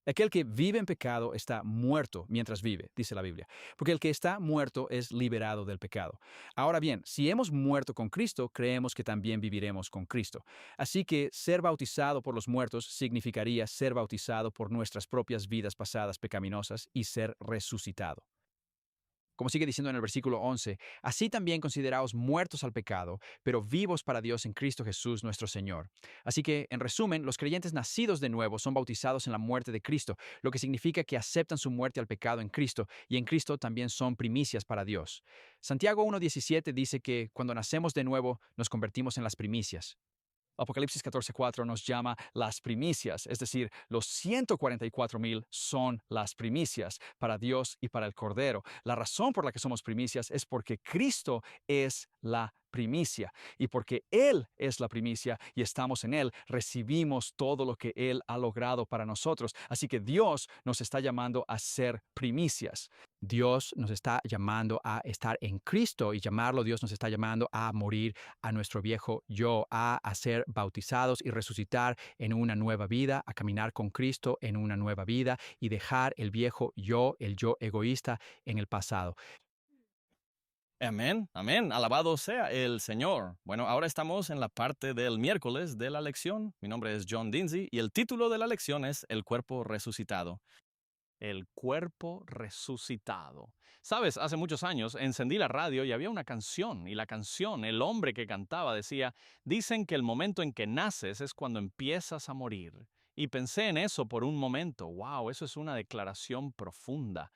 Aquel que vive en pecado está muerto mientras vive, dice la Biblia, porque el que está muerto es liberado del pecado. Ahora bien, si hemos muerto con Cristo, creemos que también viviremos con Cristo. Así que ser bautizado por los muertos significaría ser bautizado por nuestras propias vidas pasadas pecaminosas y ser resucitado. Como sigue diciendo en el versículo 11, así también consideraos muertos al pecado, pero vivos para Dios en Cristo Jesús nuestro Señor. Así que, en resumen, los creyentes nacidos de nuevo son bautizados en la muerte de Cristo, lo que significa que aceptan su muerte al pecado en Cristo, y en Cristo también son primicias para Dios. Santiago 1:17 dice que cuando nacemos de nuevo nos convertimos en las primicias. Apocalipsis 14:4 nos llama las primicias, es decir, los 144,000 son las primicias para Dios y para el Cordero. La razón por la que somos primicias es porque Cristo es la primicia, y porque Él es la primicia y estamos en Él, recibimos todo lo que Él ha logrado para nosotros. Así que Dios nos está llamando a ser primicias. Dios nos está llamando a estar en Cristo, y llamarlo Dios nos está llamando a morir a nuestro viejo yo, a ser bautizados y resucitar en una nueva vida, a caminar con Cristo en una nueva vida y dejar el viejo yo, el yo egoísta, en el pasado. Amén, amén. Alabado sea el Señor. Bueno, ahora estamos en la parte del miércoles de la lección. Mi nombre es John Dinsey y el título de la lección es El cuerpo resucitado. El cuerpo resucitado. Sabes, hace muchos años encendí la radio y había una canción, y la canción, el hombre que cantaba decía, dicen que el momento en que naces es cuando empiezas a morir. Y pensé en eso por un momento. Wow, eso es una declaración profunda.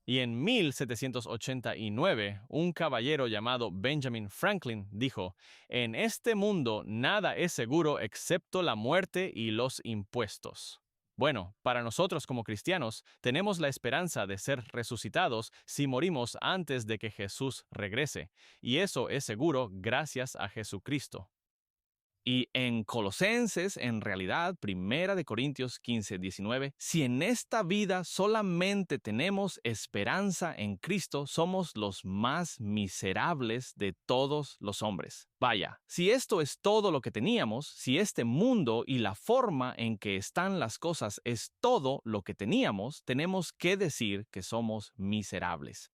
Y en 1789, un caballero llamado Benjamin Franklin dijo, en este mundo nada es seguro excepto la muerte y los impuestos. Bueno, para nosotros como cristianos, tenemos la esperanza de ser resucitados si morimos antes de que Jesús regrese, y eso es seguro gracias a Jesucristo. Y en Colosenses, en realidad, 1 Corintios 15:19, si en esta vida solamente tenemos esperanza en Cristo, somos los más miserables de todos los hombres. Vaya, si esto es todo lo que teníamos, si este mundo y la forma en que están las cosas es todo lo que teníamos, tenemos que decir que somos miserables.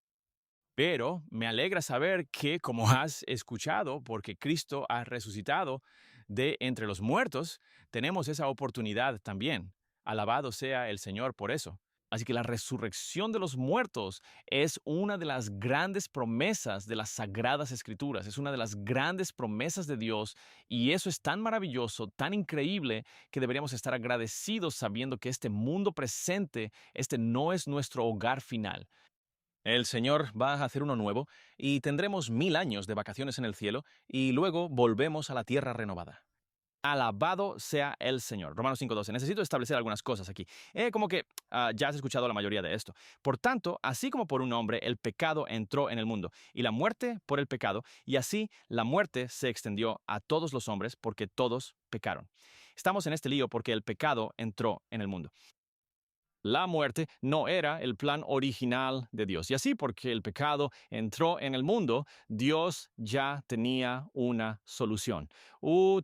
Pero me alegra saber que, como has escuchado, porque Cristo ha resucitado de entre los muertos, tenemos esa oportunidad también. Alabado sea el Señor por eso. Así que la resurrección de los muertos es una de las grandes promesas de las Sagradas Escrituras, es una de las grandes promesas de Dios, y eso es tan maravilloso, tan increíble, que deberíamos estar agradecidos sabiendo que este mundo presente, este no es nuestro hogar final. El Señor va a hacer uno nuevo y tendremos 1000 años de vacaciones en el cielo y luego volvemos a la tierra renovada. Alabado sea el Señor. Romanos 5:12. Necesito establecer algunas cosas aquí. Ya has escuchado la mayoría de esto. Por tanto, así como por un hombre el pecado entró en el mundo y la muerte por el pecado, y así la muerte se extendió a todos los hombres porque todos pecaron. Estamos en este lío porque el pecado entró en el mundo. La muerte no era el plan original de Dios. Y así, porque el pecado entró en el mundo, Dios ya tenía una solución.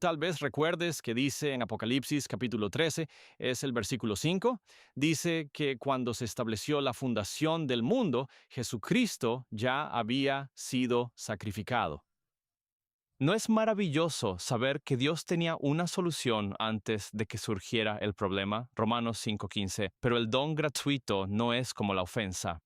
Tal vez recuerdes que dice en Apocalipsis capítulo 13, es el versículo 5, dice que cuando se estableció la fundación del mundo, Jesucristo ya había sido sacrificado. ¿No es maravilloso saber que Dios tenía una solución antes de que surgiera el problema? Romanos 5:15. Pero el don gratuito no es como la ofensa.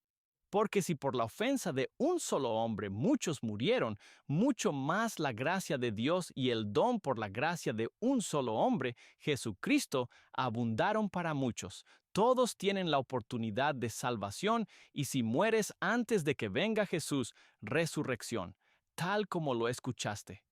Porque si por la ofensa de un solo hombre muchos murieron, mucho más la gracia de Dios y el don por la gracia de un solo hombre, Jesucristo, abundaron para muchos. Todos tienen la oportunidad de salvación y si mueres antes de que venga Jesús, resurrección, tal como lo escuchaste.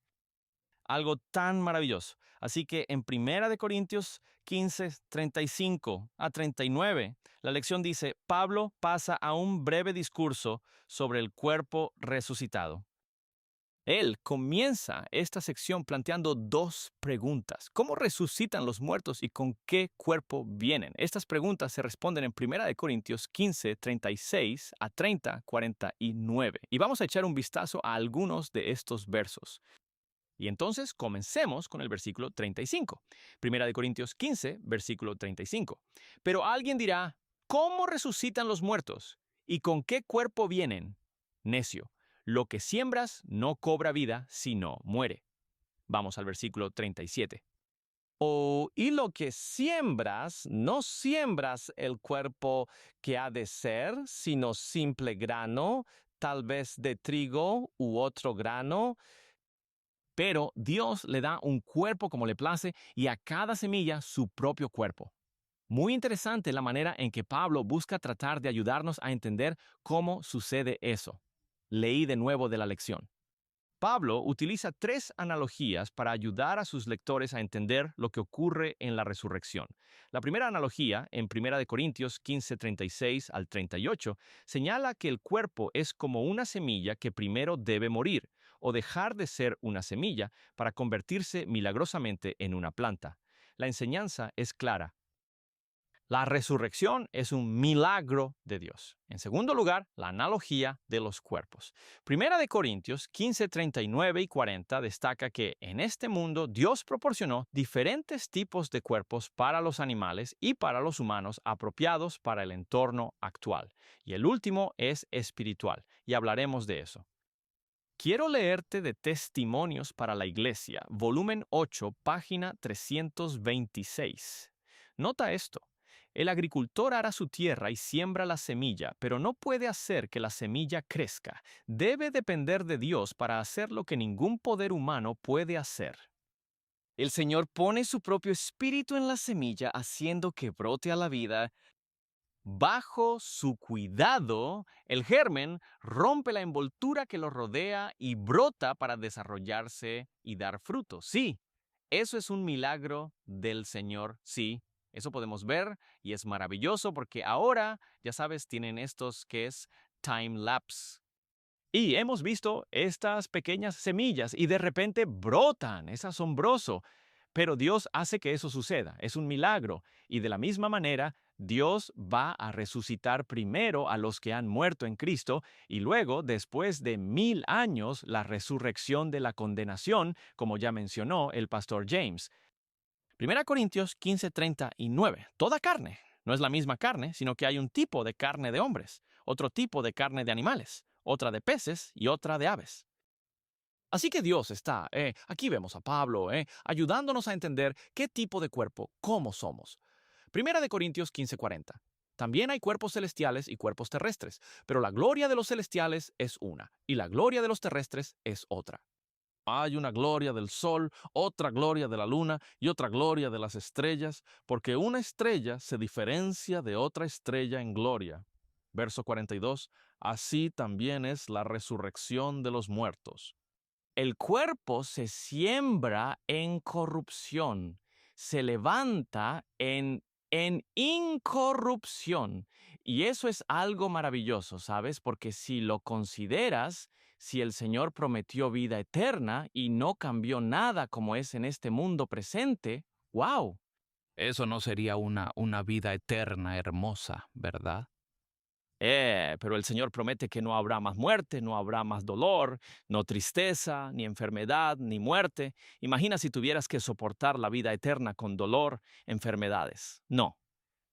Algo tan maravilloso. Así que en 1 Corintios 15, 35 a 39, la lección dice, Pablo pasa a un breve discurso sobre el cuerpo resucitado. Él comienza esta sección planteando dos preguntas. ¿Cómo resucitan los muertos y con qué cuerpo vienen? Estas preguntas se responden en 1 Corintios 15, 36 a 30, 49. Y vamos a echar un vistazo a algunos de estos versos. Y entonces comencemos con el versículo 35. 1 Corintios 15, versículo 35. Pero alguien dirá, ¿cómo resucitan los muertos? ¿Y con qué cuerpo vienen? Necio, lo que siembras no cobra vida, sino muere. Vamos al versículo 37. Y lo que siembras, no siembras el cuerpo que ha de ser, sino simple grano, tal vez de trigo u otro grano. Pero Dios le da un cuerpo como le place y a cada semilla su propio cuerpo. Muy interesante la manera en que Pablo busca tratar de ayudarnos a entender cómo sucede eso. Leí de nuevo de la lección. Pablo utiliza 3 analogías para ayudar a sus lectores a entender lo que ocurre en la resurrección. La primera analogía, en 1 Corintios 15, 36 al 38, señala que el cuerpo es como una semilla que primero debe morir, o dejar de ser una semilla para convertirse milagrosamente en una planta. La enseñanza es clara. La resurrección es un milagro de Dios. En segundo lugar, la analogía de los cuerpos. 1 Corintios 15, 39 y 40 destaca que en este mundo Dios proporcionó diferentes tipos de cuerpos para los animales y para los humanos apropiados para el entorno actual. Y el último es espiritual, y hablaremos de eso. Quiero leerte de Testimonios para la Iglesia, volumen 8, página 326. Nota esto. El agricultor ara su tierra y siembra la semilla, pero no puede hacer que la semilla crezca. Debe depender de Dios para hacer lo que ningún poder humano puede hacer. El Señor pone su propio espíritu en la semilla, haciendo que brote a la vida. Bajo su cuidado, el germen rompe la envoltura que lo rodea y brota para desarrollarse y dar fruto. Sí, eso es un milagro del Señor, sí. Eso podemos ver y es maravilloso porque ahora, ya sabes, tienen estos que es time lapse. Y hemos visto estas pequeñas semillas y de repente brotan. Es asombroso. Pero Dios hace que eso suceda. Es un milagro. Y de la misma manera, Dios va a resucitar primero a los que han muerto en Cristo y luego, después de 1000 años, la resurrección de la condenación, como ya mencionó el pastor James. 1 Corintios 15, 39. Toda carne no es la misma carne, sino que hay un tipo de carne de hombres, otro tipo de carne de animales, otra de peces y otra de aves. Así que Dios está, aquí vemos a Pablo, ayudándonos a entender qué tipo de cuerpo, cómo somos. 1 Corintios 15, 40. También hay cuerpos celestiales y cuerpos terrestres, pero la gloria de los celestiales es una, y la gloria de los terrestres es otra. Hay una gloria del sol, otra gloria de la luna y otra gloria de las estrellas, porque una estrella se diferencia de otra estrella en gloria. Verso 42. Así también es la resurrección de los muertos. El cuerpo se siembra en corrupción, se levanta en incorrupción. Y eso es algo maravilloso, ¿sabes? Porque si lo consideras, si el Señor prometió vida eterna y no cambió nada como es en este mundo presente, ¡wow! Eso no sería una vida eterna hermosa, ¿verdad? Pero el Señor promete que no habrá más muerte, no habrá más dolor, no tristeza, ni enfermedad, ni muerte. Imagina si tuvieras que soportar la vida eterna con dolor, enfermedades. No,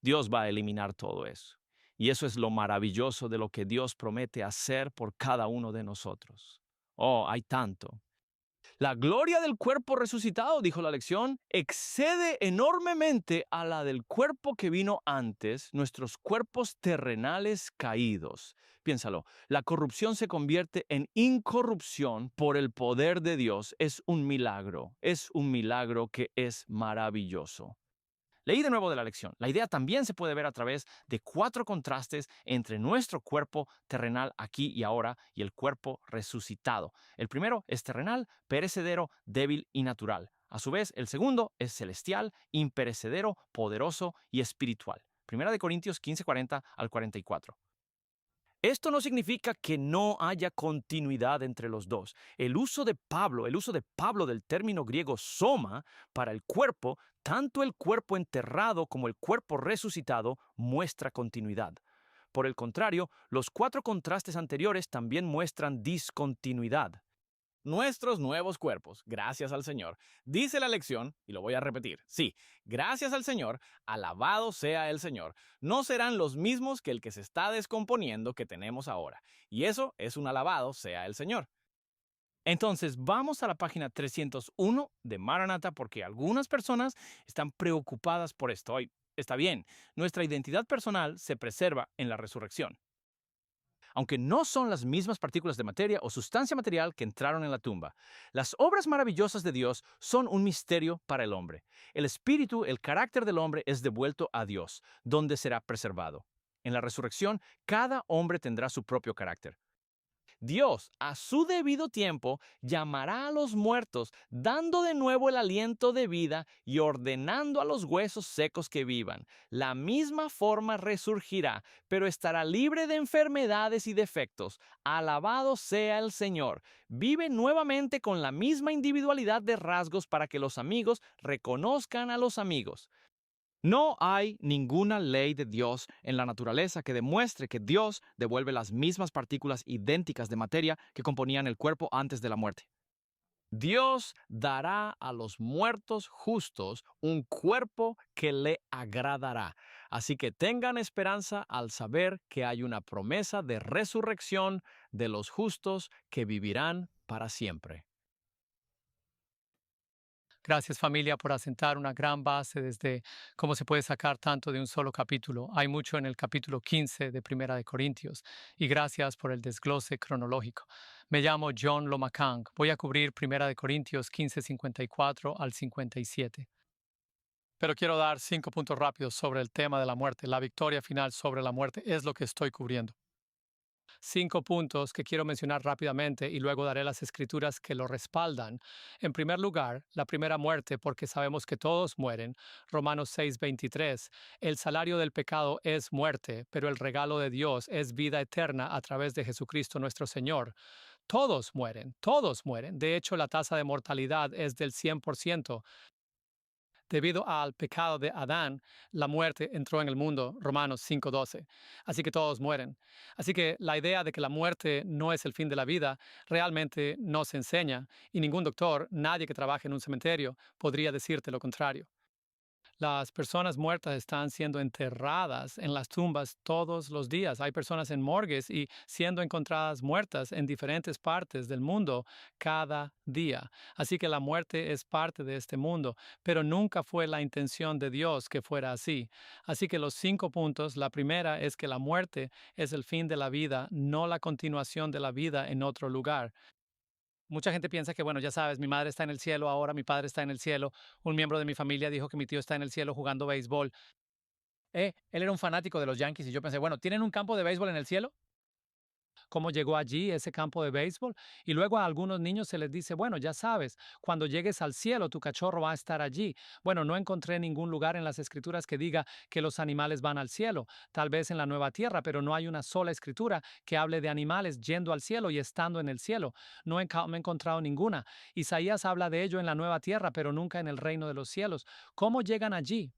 Dios va a eliminar todo eso. Y eso es lo maravilloso de lo que Dios promete hacer por cada uno de nosotros. Oh, hay tanto. La gloria del cuerpo resucitado, dijo la lección, excede enormemente a la del cuerpo que vino antes, nuestros cuerpos terrenales caídos. Piénsalo, la corrupción se convierte en incorrupción por el poder de Dios. Es un milagro que es maravilloso. Leí de nuevo de la lección. La idea también se puede ver a través de 4 contrastes entre nuestro cuerpo terrenal aquí y ahora y el cuerpo resucitado. El primero es terrenal, perecedero, débil y natural. A su vez, el segundo es celestial, imperecedero, poderoso y espiritual. Primera de Corintios 15:40 al 44. Esto no significa que no haya continuidad entre los dos. El uso de Pablo del término griego soma para el cuerpo, tanto el cuerpo enterrado como el cuerpo resucitado, muestra continuidad. Por el contrario, los 4 contrastes anteriores también muestran discontinuidad. Nuestros nuevos cuerpos, gracias al Señor. Dice la lección, y lo voy a repetir, sí, gracias al Señor, alabado sea el Señor. No serán los mismos que el que se está descomponiendo que tenemos ahora. Y eso es un alabado sea el Señor. Entonces, vamos a la página 301 de Maranatha porque algunas personas están preocupadas por esto. Hoy, está bien, nuestra identidad personal se preserva en la resurrección. Aunque no son las mismas partículas de materia o sustancia material que entraron en la tumba. Las obras maravillosas de Dios son un misterio para el hombre. El espíritu, el carácter del hombre es devuelto a Dios, donde será preservado. En la resurrección, cada hombre tendrá su propio carácter. Dios, a su debido tiempo, llamará a los muertos, dando de nuevo el aliento de vida y ordenando a los huesos secos que vivan. La misma forma resurgirá, pero estará libre de enfermedades y defectos. Alabado sea el Señor. Vive nuevamente con la misma individualidad de rasgos para que los amigos reconozcan a los amigos. No hay ninguna ley de Dios en la naturaleza que demuestre que Dios devuelve las mismas partículas idénticas de materia que componían el cuerpo antes de la muerte. Dios dará a los muertos justos un cuerpo que le agradará. Así que tengan esperanza al saber que hay una promesa de resurrección de los justos que vivirán para siempre. Gracias familia por asentar una gran base desde cómo se puede sacar tanto de un solo capítulo. Hay mucho en el capítulo 15 de Primera de Corintios y gracias por el desglose cronológico. Me llamo John Lomacang. Voy a cubrir Primera de Corintios 15:54 al 57. Pero quiero dar 5 puntos rápidos sobre el tema de la muerte. La victoria final sobre la muerte es lo que estoy cubriendo. 5 puntos que quiero mencionar rápidamente y luego daré las escrituras que lo respaldan. En primer lugar, la primera muerte, porque sabemos que todos mueren. Romanos 6:23. El salario del pecado es muerte, pero el regalo de Dios es vida eterna a través de Jesucristo nuestro Señor. Todos mueren, todos mueren. De hecho, la tasa de mortalidad es del 100%. Debido al pecado de Adán, la muerte entró en el mundo, Romanos 5:12. Así que todos mueren. Así que la idea de que la muerte no es el fin de la vida realmente no se enseña y ningún doctor, nadie que trabaje en un cementerio, podría decirte lo contrario. Las personas muertas están siendo enterradas en las tumbas todos los días. Hay personas en morgues y siendo encontradas muertas en diferentes partes del mundo cada día. Así que la muerte es parte de este mundo, pero nunca fue la intención de Dios que fuera así. Así que los 5 puntos, la primera es que la muerte es el fin de la vida, no la continuación de la vida en otro lugar. Mucha gente piensa que, bueno, ya sabes, mi madre está en el cielo ahora, mi padre está en el cielo, un miembro de mi familia dijo que mi tío está en el cielo jugando béisbol. Él era un fanático de los Yankees y yo pensé, bueno, ¿tienen un campo de béisbol en el cielo? ¿Cómo llegó allí ese campo de béisbol? Y luego a algunos niños se les dice, bueno, ya sabes, cuando llegues al cielo tu cachorro va a estar allí. Bueno, no encontré ningún lugar en las escrituras que diga que los animales van al cielo, tal vez en la nueva tierra, pero no hay una sola escritura que hable de animales yendo al cielo y estando en el cielo. No he encontrado ninguna. Isaías habla de ello en la nueva tierra, pero nunca en el reino de los cielos. ¿Cómo llegan allí?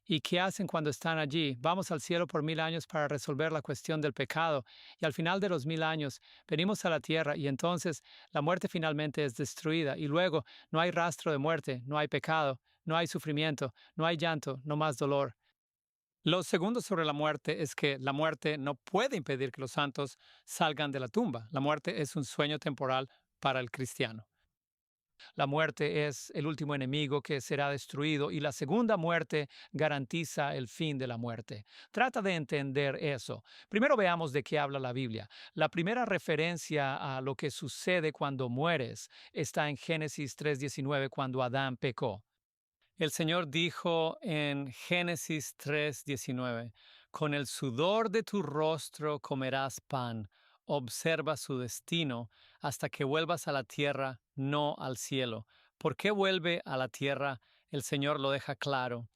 ¿Y qué hacen cuando están allí? Vamos al cielo por 1000 años para resolver la cuestión del pecado. Y al final de los 1000 años venimos a la tierra y entonces la muerte finalmente es destruida. Y luego no hay rastro de muerte, no hay pecado, no hay sufrimiento, no hay llanto, no más dolor. Lo segundo sobre la muerte es que la muerte no puede impedir que los santos salgan de la tumba. La muerte es un sueño temporal para el cristiano. La muerte es el último enemigo que será destruido y la segunda muerte garantiza el fin de la muerte. Trata de entender eso. Primero veamos de qué habla la Biblia. La primera referencia a lo que sucede cuando mueres está en Génesis 3:19, cuando Adán pecó. El Señor dijo en Génesis 3:19, con el sudor de tu rostro comerás pan. Observa su destino hasta que vuelvas a la tierra, no al cielo. ¿Por qué vuelve a la tierra? El Señor lo deja claro.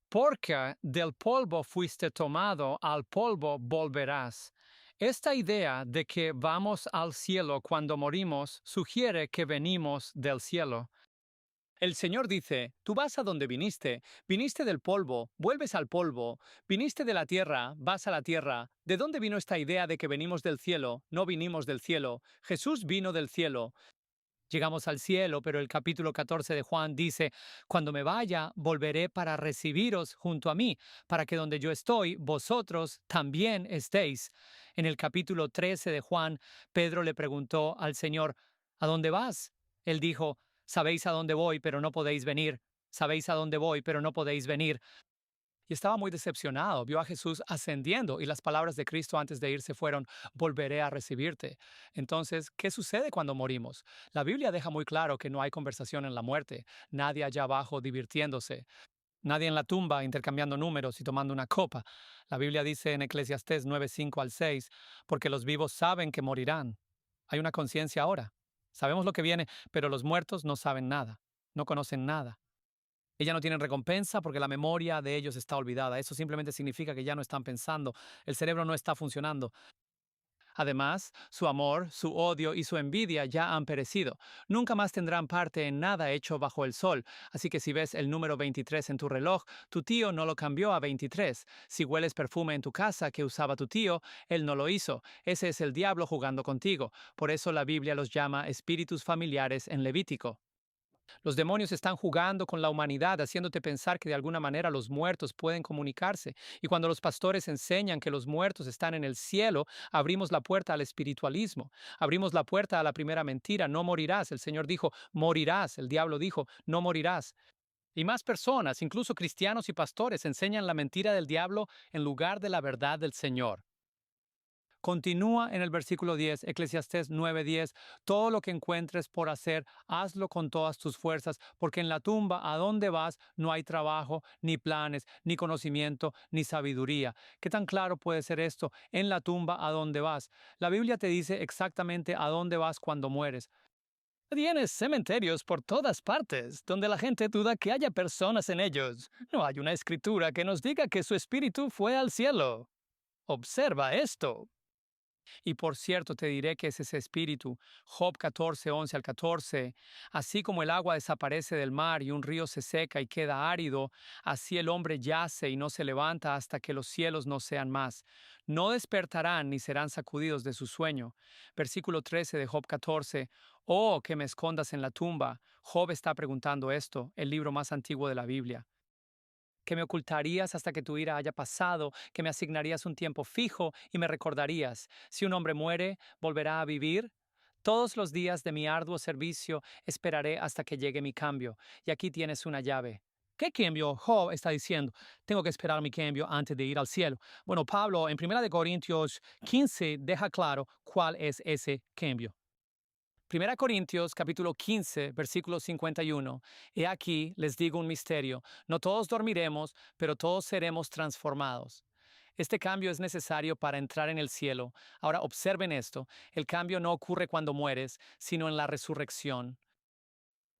Porque del polvo fuiste tomado, al polvo volverás. Esta idea de que vamos al cielo cuando morimos sugiere que venimos del cielo. El Señor dice, tú vas a donde viniste del polvo, vuelves al polvo, viniste de la tierra, vas a la tierra. ¿De dónde vino esta idea de que venimos del cielo? No vinimos del cielo, Jesús vino del cielo. Llegamos al cielo, pero el capítulo 14 de Juan dice, cuando me vaya, volveré para recibiros junto a mí, para que donde yo estoy, vosotros también estéis. En el capítulo 13 de Juan, Pedro le preguntó al Señor, ¿a dónde vas? Él dijo, sabéis a dónde voy, pero no podéis venir. Sabéis a dónde voy, pero no podéis venir. Y estaba muy decepcionado. Vio a Jesús ascendiendo y las palabras de Cristo antes de irse fueron, volveré a recibirte. Entonces, ¿qué sucede cuando morimos? La Biblia deja muy claro que no hay conversación en la muerte. Nadie allá abajo divirtiéndose. Nadie en la tumba intercambiando números y tomando una copa. La Biblia dice en Eclesiastés 9:5-6, porque los vivos saben que morirán. Hay una conciencia ahora. Sabemos lo que viene, pero los muertos no saben nada, no conocen nada. Ella no tienen recompensa porque la memoria de ellos está olvidada. Eso simplemente significa que ya no están pensando, el cerebro no está funcionando. Además, su amor, su odio y su envidia ya han perecido. Nunca más tendrán parte en nada hecho bajo el sol. Así que si ves el número 23 en tu reloj, tu tío no lo cambió a 23. Si hueles perfume en tu casa que usaba tu tío, él no lo hizo. Ese es el diablo jugando contigo. Por eso la Biblia los llama espíritus familiares en Levítico. Los demonios están jugando con la humanidad, haciéndote pensar que de alguna manera los muertos pueden comunicarse. Y cuando los pastores enseñan que los muertos están en el cielo, abrimos la puerta al espiritualismo. Abrimos la puerta a la primera mentira, no morirás. El Señor dijo, morirás. El diablo dijo, no morirás. Y más personas, incluso cristianos y pastores, enseñan la mentira del diablo en lugar de la verdad del Señor. Continúa en el versículo 10, Eclesiastés 9:10, todo lo que encuentres por hacer, hazlo con todas tus fuerzas, porque en la tumba a donde vas no hay trabajo, ni planes, ni conocimiento, ni sabiduría. ¿Qué tan claro puede ser esto? En la tumba a donde vas. La Biblia te dice exactamente a dónde vas cuando mueres. Tienes cementerios por todas partes, donde la gente duda que haya personas en ellos. No hay una escritura que nos diga que su espíritu fue al cielo. Observa esto. Y por cierto, te diré que es ese espíritu, Job 14:11-14, así como el agua desaparece del mar y un río se seca y queda árido, así el hombre yace y no se levanta hasta que los cielos no sean más. No despertarán ni serán sacudidos de su sueño. Versículo 13 de Job 14, oh, que me escondas en la tumba. Job está preguntando esto, el libro más antiguo de la Biblia. Que me ocultarías hasta que tu ira haya pasado, que me asignarías un tiempo fijo y me recordarías. Si un hombre muere, ¿volverá a vivir? Todos los días de mi arduo servicio esperaré hasta que llegue mi cambio. Y aquí tienes una llave. ¿Qué cambio? Job está diciendo, tengo que esperar mi cambio antes de ir al cielo. Bueno, Pablo en 1 Corintios 15 deja claro cuál es ese cambio. 1 Corintios capítulo 15, versículo 51. He aquí, les digo un misterio. No todos dormiremos, pero todos seremos transformados. Este cambio es necesario para entrar en el cielo. Ahora observen esto. El cambio no ocurre cuando mueres, sino en la resurrección.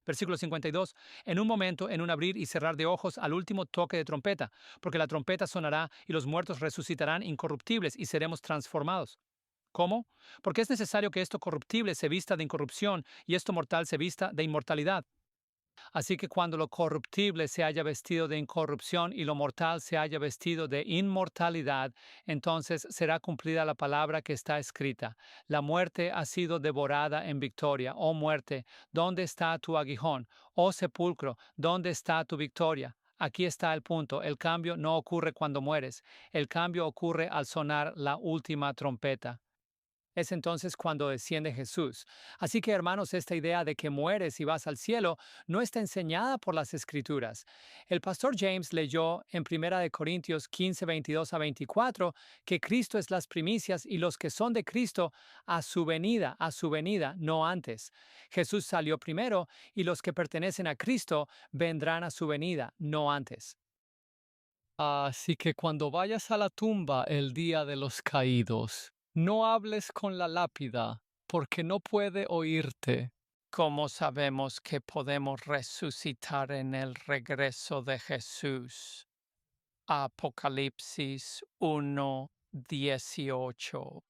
Versículo 52. En un momento, en un abrir y cerrar de ojos, al último toque de trompeta, porque la trompeta sonará y los muertos resucitarán incorruptibles y seremos transformados. ¿Cómo? Porque es necesario que esto corruptible se vista de incorrupción y esto mortal se vista de inmortalidad. Así que cuando lo corruptible se haya vestido de incorrupción y lo mortal se haya vestido de inmortalidad, entonces será cumplida la palabra que está escrita. La muerte ha sido devorada en victoria. Oh muerte, ¿dónde está tu aguijón? Oh sepulcro, ¿dónde está tu victoria? Aquí está el punto. El cambio no ocurre cuando mueres. El cambio ocurre al sonar la última trompeta. Es entonces cuando desciende Jesús. Así que, hermanos, esta idea de que mueres y vas al cielo no está enseñada por las Escrituras. El pastor James leyó en 1 Corintios 15, 22 a 24, que Cristo es las primicias y los que son de Cristo a su venida, no antes. Jesús salió primero y los que pertenecen a Cristo vendrán a su venida, no antes. Así que cuando vayas a la tumba el día de los caídos, no hables con la lápida, porque no puede oírte. ¿Cómo sabemos que podemos resucitar en el regreso de Jesús? Apocalipsis 1:18.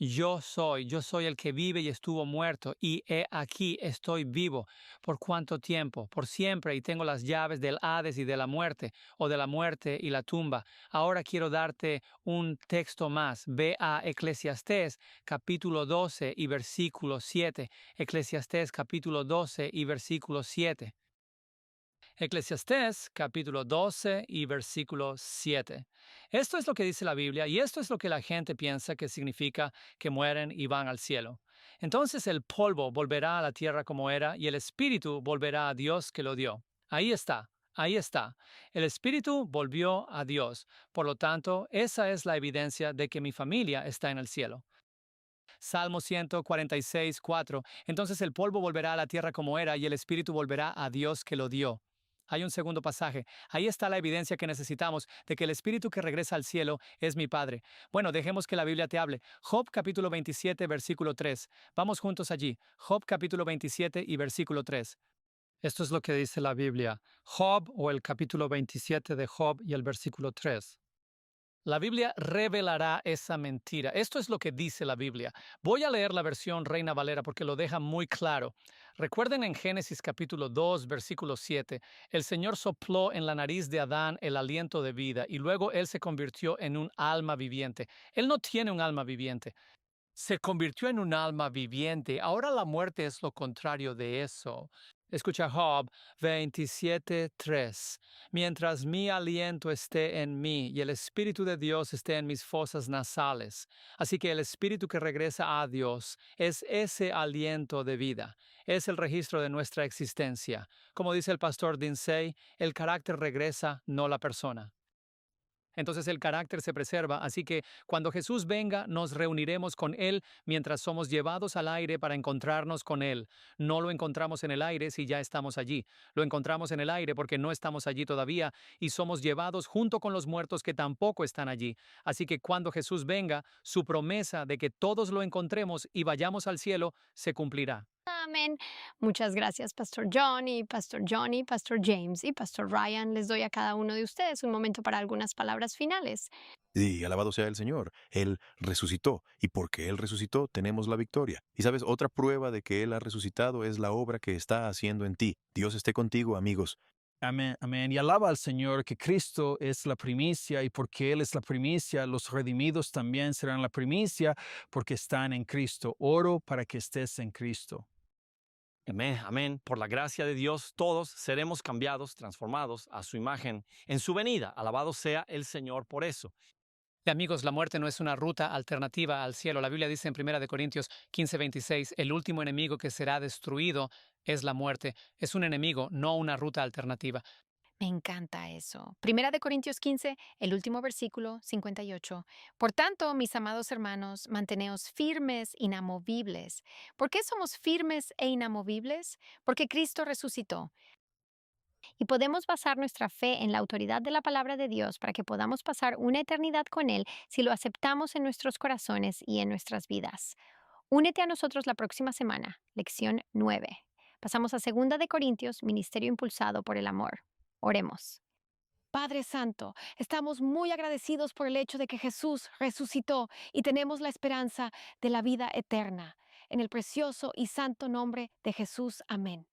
Yo soy el que vive y estuvo muerto, y he aquí estoy vivo. ¿Por cuánto tiempo? Por siempre, y tengo las llaves del Hades y de la muerte, o de la muerte y la tumba. Ahora quiero darte un texto más. Ve a Eclesiastés, capítulo 12 y versículo 7. Eclesiastés, capítulo 12 y versículo 7. Eclesiastés, capítulo 12 y versículo 7. Esto es lo que dice la Biblia y esto es lo que la gente piensa que significa que mueren y van al cielo. Entonces el polvo volverá a la tierra como era y el espíritu volverá a Dios que lo dio. Ahí está. Ahí está. El espíritu volvió a Dios. Por lo tanto, esa es la evidencia de que mi familia está en el cielo. Salmo 146, 4. Entonces el polvo volverá a la tierra como era y el espíritu volverá a Dios que lo dio. Hay un segundo pasaje. Ahí está la evidencia que necesitamos de que el espíritu que regresa al cielo es mi Padre. Bueno, dejemos que la Biblia te hable. Job capítulo 27, versículo 3. Vamos juntos allí. Job capítulo 27 y versículo 3. Esto es lo que dice la Biblia. Job, o el capítulo 27 de Job y el versículo 3. La Biblia revelará esa mentira. Esto es lo que dice la Biblia. Voy a leer la versión Reina Valera porque lo deja muy claro. Recuerden en Génesis capítulo 2, versículo 7, el Señor sopló en la nariz de Adán el aliento de vida y luego él se convirtió en un alma viviente. Él no tiene un alma viviente. Se convirtió en un alma viviente. Ahora la muerte es lo contrario de eso. Escucha Job 27:3. Mientras mi aliento esté en mí y el Espíritu de Dios esté en mis fosas nasales. Así que el Espíritu que regresa a Dios es ese aliento de vida. Es el registro de nuestra existencia. Como dice el pastor Dinsey, el carácter regresa, no la persona. Entonces el carácter se preserva, así que cuando Jesús venga nos reuniremos con Él mientras somos llevados al aire para encontrarnos con Él. No lo encontramos en el aire si ya estamos allí. Lo encontramos en el aire porque no estamos allí todavía y somos llevados junto con los muertos que tampoco están allí. Así que cuando Jesús venga, su promesa de que todos lo encontremos y vayamos al cielo se cumplirá. Amén. Muchas gracias, Pastor Johnny, Pastor James y Pastor Ryan. Les doy a cada uno de ustedes un momento para algunas palabras finales. Y alabado sea el Señor. Él resucitó. Y porque Él resucitó, tenemos la victoria. Y sabes, otra prueba de que Él ha resucitado es la obra que está haciendo en ti. Dios esté contigo, amigos. Amén, amén. Y alaba al Señor que Cristo es la primicia y porque Él es la primicia, los redimidos también serán la primicia porque están en Cristo. Oro para que estés en Cristo. Amén, amén. Por la gracia de Dios, todos seremos cambiados, transformados a su imagen en su venida. Alabado sea el Señor por eso. Y amigos, la muerte no es una ruta alternativa al cielo. La Biblia dice en 1 Corintios 15:26, el último enemigo que será destruido es la muerte. Es un enemigo, no una ruta alternativa. Me encanta eso. 1 Corintios 15, el último versículo, 58. Por tanto, mis amados hermanos, manteneos firmes, inamovibles. ¿Por qué somos firmes e inamovibles? Porque Cristo resucitó. Y podemos basar nuestra fe en la autoridad de la palabra de Dios para que podamos pasar una eternidad con Él si lo aceptamos en nuestros corazones y en nuestras vidas. Únete a nosotros la próxima semana, lección 9. Pasamos a 2 Corintios, ministerio impulsado por el amor. Oremos. Padre Santo, estamos muy agradecidos por el hecho de que Jesús resucitó y tenemos la esperanza de la vida eterna. En el precioso y santo nombre de Jesús. Amén.